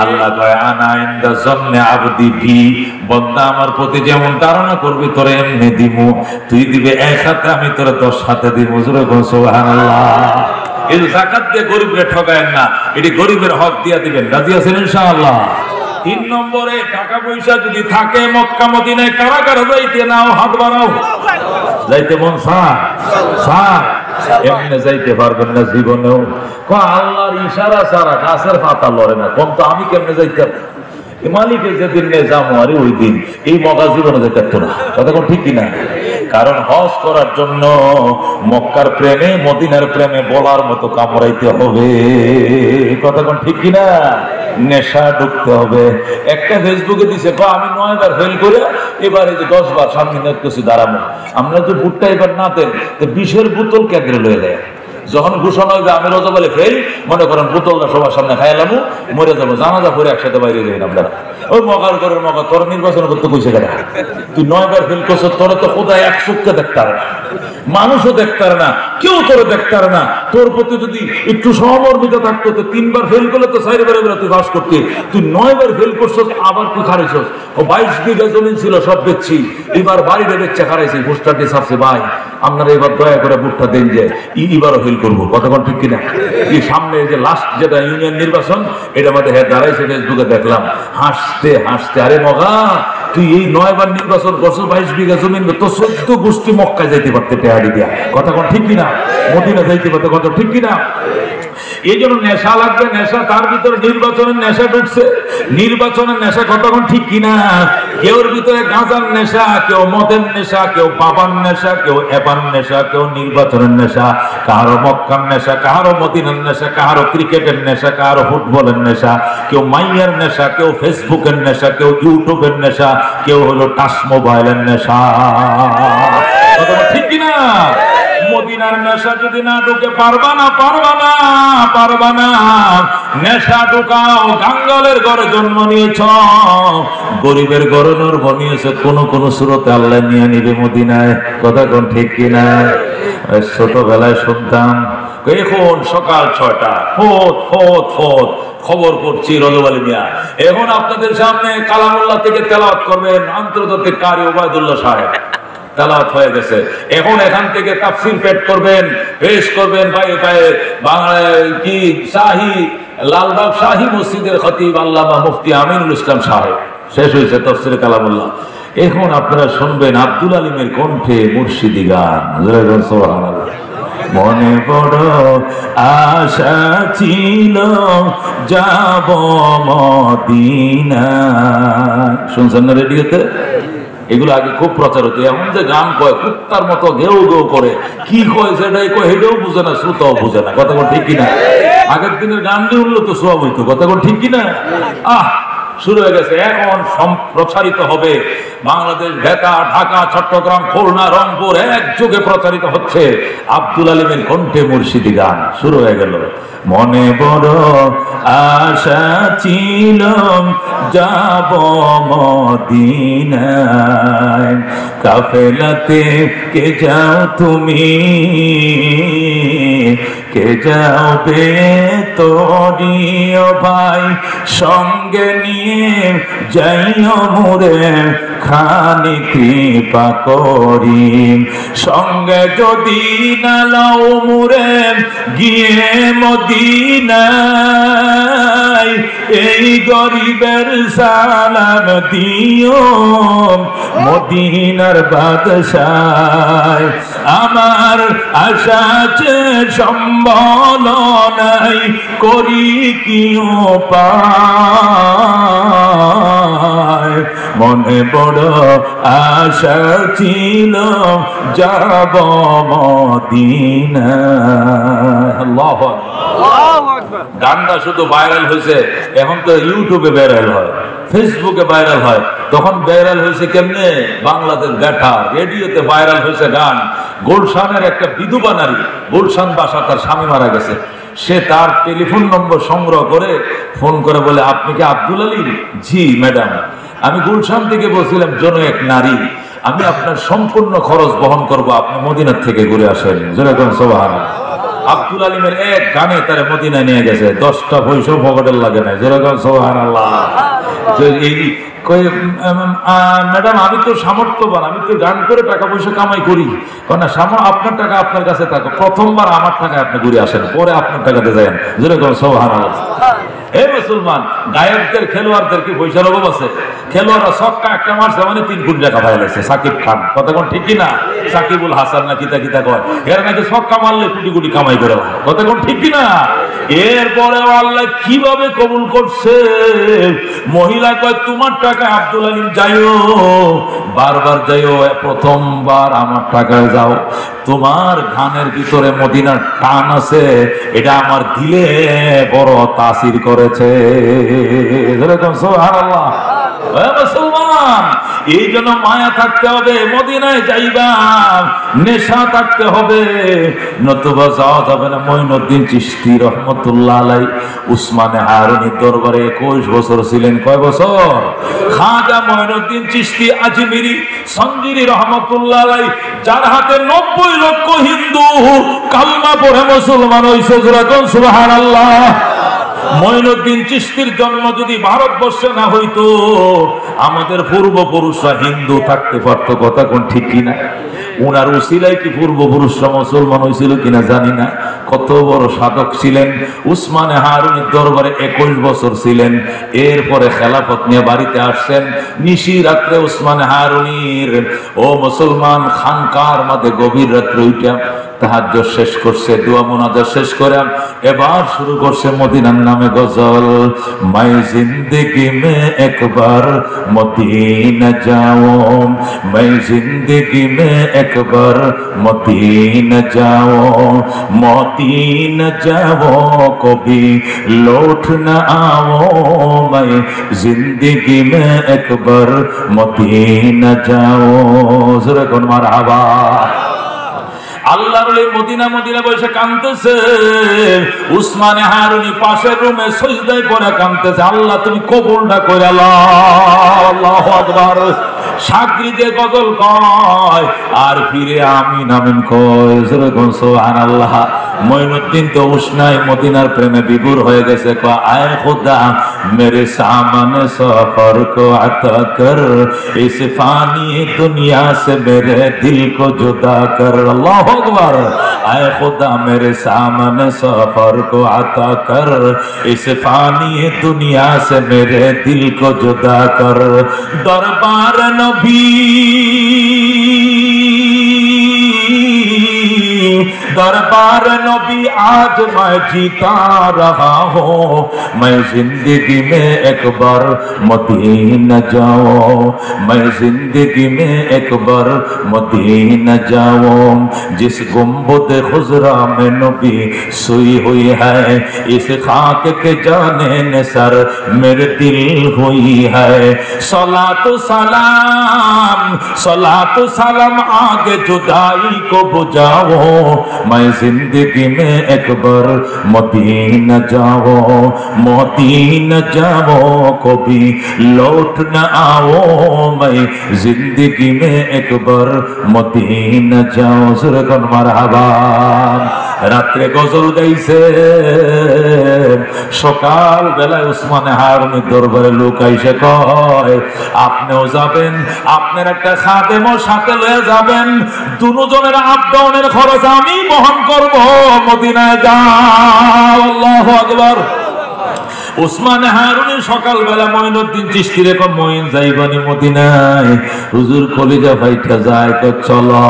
আল্লাহ কয় আনা ইনদা জন্নে আবদি বি, বান্দা আমার প্রতি যেমন ধারণা করবি তোরে এমনি দিমু। তুই দিবে এক হাতে, আমি তোরে 10 হাতে দিমু। সুবহানাল্লাহ। এই যাকাত দিয়ে গরিবকে ঠকায়েন না, এটি গরিবের হক দিয়া দিবেন। রাজি আছেন ইনশাআল্লাহ? 3 নম্বরে, টাকা পয়সা যদি থাকে মক্কা মদিনায় কারা কারা যাইতে নাও, হাত বাড়াও। যাইতে মন চায়? এমনি যাইতে পারবেন না জীবনেও। আল্লাহর ইশারা ছাড়া গাছের পাতা লড়ে না। কম তো আমি কেমনে যাইতাম? মালিকে যেদিন নিয়ে যাবো আরে ওই দিন এই মগা জীবনে যেতে না। কথা কোন ঠিক কিনা? কারণ হজ করার জন্য মক্কার প্রেমে মদিনার প্রেমে বলার মতো কামড়াইতে হবে। কথা কোন ঠিক কিনা? নেশা ঢুকতে হবে। একটা ফেসবুকে দিছে আমি 9 বার ফেল করে এবারে যে 10 বার সামনে কিছু দাঁড়াবো। আমরা তো বুটটা এবার না দেন তো 20-এর বোতল কেন্দ্রে লয়ে দেয়। যখন ঘোষণা হইবে আমি রোজা বলে ফেল, মনে করেন বোতলটা সবার সামনে খাইলাম, মরে যাবো, জানাজা করে একসাথে বাইরে যাবেন আপনারা। ওই মগার করে মগা তোর নির্বাচন করতে কইছে কেন? তুই 9 বার ফেল করছ, তোরা তো খোদা 1 চক্ষে দেখতে পারে না, মানুষও দেখতে পারে না, কেউ তোরে দেখতে পারে না। তোর প্রতি যদি একটু সহমর্মিত থাকতো তো 3 বার ফেল করলে তো 4 বারে তুই পাস করতে। তুই 9 বার ফেল করছ, আবার তুই খারাইছ। ও 22 বিঘা জমিন ছিল সব বেচছি, এবার বাড়িটা বেচছে খারাইছি, বুস্টারটি ছাড়ছে। ভাই আপনারা এবার দয়া করে বুটটা দেন যে এবারও ফেল করবো। কতক্ষণ ঠিক কিনা? এই সামনে যে লাস্ট যেটা ইউনিয়ন নির্বাচন, এটা আমাদের দাঁড়াইছে ফেসবুকে দেখলাম, হাসতে হাসতে আরে মগা তুই এই 9 বার নির্বাচন করছো, 22 বিঘা জমিন, তো 14 গোষ্ঠী মক্কা যাইতে পারতে টেহাড়ি দিয়া। কতক্ষণ ঠিক কিনা? মদিনা যাইতে পারতে। কত ঠিক কিনা? এই জন্য নেশা লাগবে, নেশা। তার ভিতরে নির্বাচনের নেশা ঢুকছে, নির্বাচনের নেশা। কতক্ষণ ঠিক কিনা? কেউর ভিতরে গাঁজার নেশা, কেউ মদের নেশা, কেউ বাবার নেশা, কেউ এবার নেশা, কেউ নির্বাচনের নেশা, কারো মক্কার নেশা, কারো মদিনার নেশা, কারো ক্রিকেটের নেশা, কারো ফুটবলের নেশা, কেউ মাইয়ার নেশা, কেউ ফেসবুকের নেশা, কেউ ইউটিউবের নেশা, কেউ হলো টাচ মোবাইলের নেশা। ঠিক কিনা? মদিনার নেশা যদি না ঢুকে পারবা না। নেশা ঢুকাও। গাঙ্গালের ঘরে জন্ম নিয়েছ, গরিবের ঘরে জন্ম নিয়েছে, কোন সুরতে আল্লাহ নিয়ে নিবে মদিনায়। কথা কোন ঠিক কিনা? ছোটবেলায় শুনতাম, এখন সকাল 6টা ফোত খবর পড়ছি রজব মিয়া। এখন আপনাদের সামনে কালামুল্লাহ থেকে তেলাওয়াত করবেন আন্তর্জাতিক কারি ওবায়দুল্লাহ সাহেব। তেলাওয়াত হয়ে গেছে। এখন এখান থেকে তাফসীর পেশ করবেন বাংলায় কি লালবাগ শাহী মসজিদের খতিব আল্লামা মুফতি আমিনুল ইসলাম সাহেব। শেষ হয়েছে তাফসীরে কালামুল্লাহ। এখন আপনারা শুনবেন আব্দুল আলিমের কণ্ঠে মুর্শিদি গান। সুবহানাল্লাহ। মনে বড় আশা ছিল যাব মদিনা। শুনছেন না রেডিওতে? এগুলো আগে খুব প্রচার হতো। এমন যে গান কয় কুত্তার মতো ঘেউ ঘেউ করে, কি কয় সেটাই কয়, হেঁটেও বুঝে না, শ্রোতাও বুঝে না। কথা ঠিক কিনা? আগের দিনের গান দিয়ে উঠলো তো সব হইতো। কথা ঠিক কিনা? শুরু হয়ে গেছে। এখন প্রচারিত হবে বাংলাদেশ, ঢাকা, চট্টগ্রাম, খুলনা, রংপুর একযোগে প্রচারিত হচ্ছে আব্দুল আলিমের কণ্ঠে মুর্শিদি গান। শুরু হয়ে গেল। মনে বড় আশা ছিল যাব মদিনায়, কাফেলাতে কে যাও তুমি, কে যাবে তোরিও ভাই, সঙ্গে নিয়ে যাইও মোরে খানি কৃপা করি, সঙ্গে যদি না লাও মোরে গিয়ে মদিনায়, এই গরিবের সালাম দিও মদিনার বাদশাহ। আমার আশা আছে সম্বল নাই, করি কি উপায়, মনে বড় আশা ছিল যাব মদিনায়। আল্লাহু আকবার। গানটা শুধু ভাইরাল হয়েছে, এখন তো ইউটিউবে ভাইরাল হয়, ফেসবুকে ভাইরাল হয়। তখন ভাইরাল হয়েছে কেমনে? বাংলাদেশ ব্যাটা রেডিওতে ভাইরাল হয়েছে গান। গুলশানের একটা বিধবা নারী, গুলশান বাসা, তার স্বামী মারা গেছে। সে তার টেলিফোন নম্বর সংগ্রহ করে ফোন করে বলে, আপনি কি আব্দুল আলী? জি ম্যাডাম, আমি গুলশান থেকে বলছিলাম, জন এক নারী আমি আপনার সম্পূর্ণ খরচ বহন করব, আপনি মদিনার থেকে ঘুরে আসেন। যেরকম সুবহানাল্লাহ। আব্দুল আলিমের এক গানে তারা মদিনায় নিয়ে গেছে, 10টা পয়সা পকেটের লাগে নাই। যেরকম সুবহানাল্লাহ। ম্যাডাম আমি তো সামর্থ্যবান, আমি তো গান করে টাকা পয়সা কামাই করি। আপনার টাকা আপনার কাছে থাকো, প্রথমবার আমার টাকা আপনি ঘুরে আসেন, পরে আপনার টাকাতে যান। যেরকম সুবহানাল্লাহ। হে মুসলমান, গায়কদের খেলোয়াড়দের কি পয়সার অভাব আছে? খেলোয়াড়রা ছক্কা একটা মারছে মানে 3 কোটি টাকা পাই লাগছে। সাকিব খান, কথা কোন ঠিক কিনা? সাকিবুল হাসান না কিতা কিতা কয়, এরা নাকি ছক্কা মারলে কোটি কোটি কামাই করে, কথা কোন ঠিক কিনা? এরপরে আল্লাহ কিভাবে কবুল করছে? মহিলা কয় তোমার টাকা আব্দুল আলিম যাইও, বারবার যাইও, প্রথমবার আমার টাকায় যাও। তোমার গানের ভিতরে মদিনার টান আছে, এটা আমার দিলে বড় তাসির করেছে। সুবহানাল্লাহ। মুসলমান, এই জন্য মায়া থাকতে হবে, মদিনায় যাইবা, নেশা থাকতে হবে, নতুবা যাওয়া যাবে না। মঈনুদ্দিন চিশতি রহমতুল্লাহ আলাইহি উসমানে হারুনির দরবারে 21 বছর ছিলেন। কয় বছর? খাজা মঈনুদ্দিন চিশতি আজমিরি সঞ্জিরি রহমতুল্লাহ আলাইহি, যার হাতে 90 লক্ষ হিন্দু কালমা পড়ে মুসলমান হইছে। সুবহানাল্লাহ। মঈনুদ্দিন চিশতির জন্ম যদি ভারতবর্ষে না হইতো, আমাদের পূর্বপুরুষরা হিন্দু থাকতে পারতো, কথা কোন ঠিক কিনা? উনার উসিলায় কি পূর্বপুরুষরা মুসলমান হয়েছিল কিনা জানি না। কত বড় সাধক ছিলেন। উসমানে হারুনির দরবারে 21 বছর ছিলেন। এরপরে খেলাফত নিয়ে বাড়িতে আসছেন। নিশি রাত্রে উসমানে হারুনির ও মুসলমান খানকার মধ্যে গভীর রাত্রে উঠে তাহাজ্জুদ শেষ করছে, দোয়া মুনাজাত শেষ করে এবার শুরু করছে মদিনার নামে গজল। মাই জিন্দেগি মে একবার মদিনা যাও, মাই জিন্দেগি মে একবার মদিনা যাও, মদিনা যাও কবি লৌট না আও, মাই জিন্দেগি মে একবার মদিনা যাও। জোরে কোন মারহাবা। আল্লাহর ওই মদিনা মদিনা বসে কাঁদতেছে। উসমানে হারুনি পাশের রুমে সিজদায় পড়ে কাঁদতেছে, আল্লাহ তুমি কবুলটা করে আল্লাহু আকবার। সাকরি যে গজল কয় আর ফিরে আমিন আমিন কয়। সুবহানাল্লাহ। মঈনুদ্দিন তো উষ্ণায় মদিনার প্রেমে বিভোর হয়ে গেছে। কয় আয় খুদা মেরে সামনে সফর কো আতা কর, ইস ফানি দুনিয়া সে মেরে দিল কো জুদা কর। আল্লাহু আকবার। আয় খুদা মেরে সামনে সফর কো আতা কর, ইস ফানি দুনিয়া সে মেরে দিল কো জুদা কর। দরবার নবী, दरबार नबी आज मैं जीता रहा हूँ, मैं जिंदगी में एक बार मदीना जाऊं, मैं जिंदगी में एक बार मदीना जाऊं। जिस गुंबद खुजरा में नबी सोई हुई है, इस खाक के जाने ने सर मेरे दिल हुई है। सलातो सलाम आगे जुदाई को बुझाओ, मैं जिंदगी में एक बार मदीना जाओ, मदीना जाओ कभी लौट न आओ, मैं जिंदगी में एक बार मदीना जाओ। सुरकन मारहाबा। রাত্রে গজল গাইছে, সকাল বেলায় উসমানে হারুনির দরবারে লোক আইসে কয় আপনিও যাবেন, আপনার একটা খাদেমও সাথে লয়ে যাবেন, দুজনের আপ ডাউনের খরচ আমি বহন করব, মদিনায় যাও। আল্লাহু আকবার। উসমানে হারুনি সকাল বেলা মঈনুদ্দিন চিশতির এখন মঈন যাইবানি মদিনায়। হুজুর কলিজা ফাইটা যায়, চলো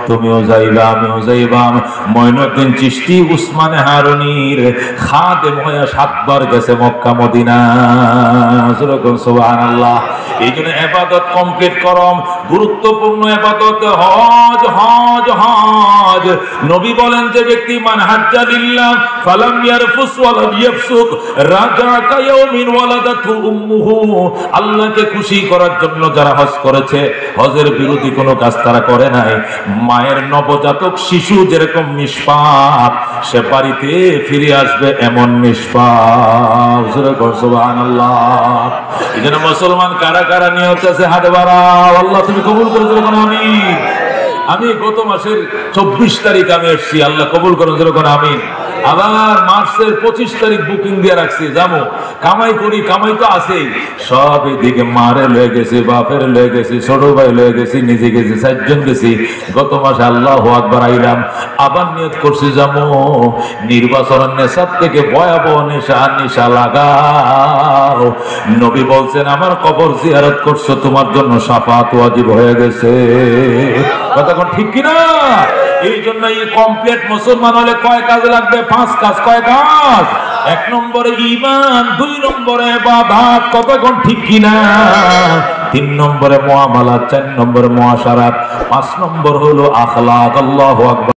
তুমিও যাইবা আমিও যাইবাম। মঈনুদ্দিন চিশতি উসমানে হারুনির খাদেম হয়ে 7 বার গেছে মক্কা মদিনা। সুবহানাল্লাহ। এই জন্য ইবাদত কমপ্লিট করম, গুরুত্বপূর্ণ ইবাদত হজ। হজ হজ নবী বলেন যে ব্যক্তি মান হাজ্জা লিল্লাহ ফালাম ইয়ারফুস ওয়ালাম ইয়াফসুক রাজা কায়াউমিন ওয়ালাদাতু উম্মুহু। আল্লাহকে খুশি করার জন্য যারা হজ করেছে, হজের বিরোধী কোনো কাজ তারা করে নাই, মায়ের নবজাতক শিশু যেরকম নিষ্পাপ, সে বাড়িতে ফিরে আসবে এমন নিষ্পাপ। সুবহানাল্লাহ। এজন্য মুসলমান কারা কারা নিয়ত আছে হাত বাড়াও, আল্লাহ তুমি কবুল করে দিও। আমিন। আমি গত মাসের 24 তারিখ আমি এসেছি, আল্লাহ কবুল করুন যেরকম আমিন। আবার মার্চের 25 তারিখ বুকিং দিয়ে রাখছি, যাবো। কামাই করি, কামাই তো আছেই, সব এদিকে মারে লয়ে গেছি, বাপের লয়ে গেছি, ছোট ভাই লয়ে গেছি, নিজে গেছি, 4 জন গেছি। গত মাসে আল্লাহু আকবার আইলাম, আবার নিয়ত করছি যাবো। নির্বাচনের নেশার থেকে ভয়াবহ নেশা লাগাও। নবী বলছেন আমার কবর জিয়ারত করছো, তোমার জন্য শাফাত ওয়াজিব হয়ে গেছে। কতক্ষণ ঠিক কিনা? এই জন্য এই কমপ্লিট মুসলমান হলে কয় কাজ লাগবে? 5 কাজ। কয় কাজ? 1 নম্বরে ঈমান, 2 নম্বরে ইবাদত। কতক্ষণ ঠিক কিনা? 3 নম্বরে মুআমালাত, 4 নম্বরে মুআশারাত, 5 নম্বর হলো আখলাক। আল্লাহু আকবার।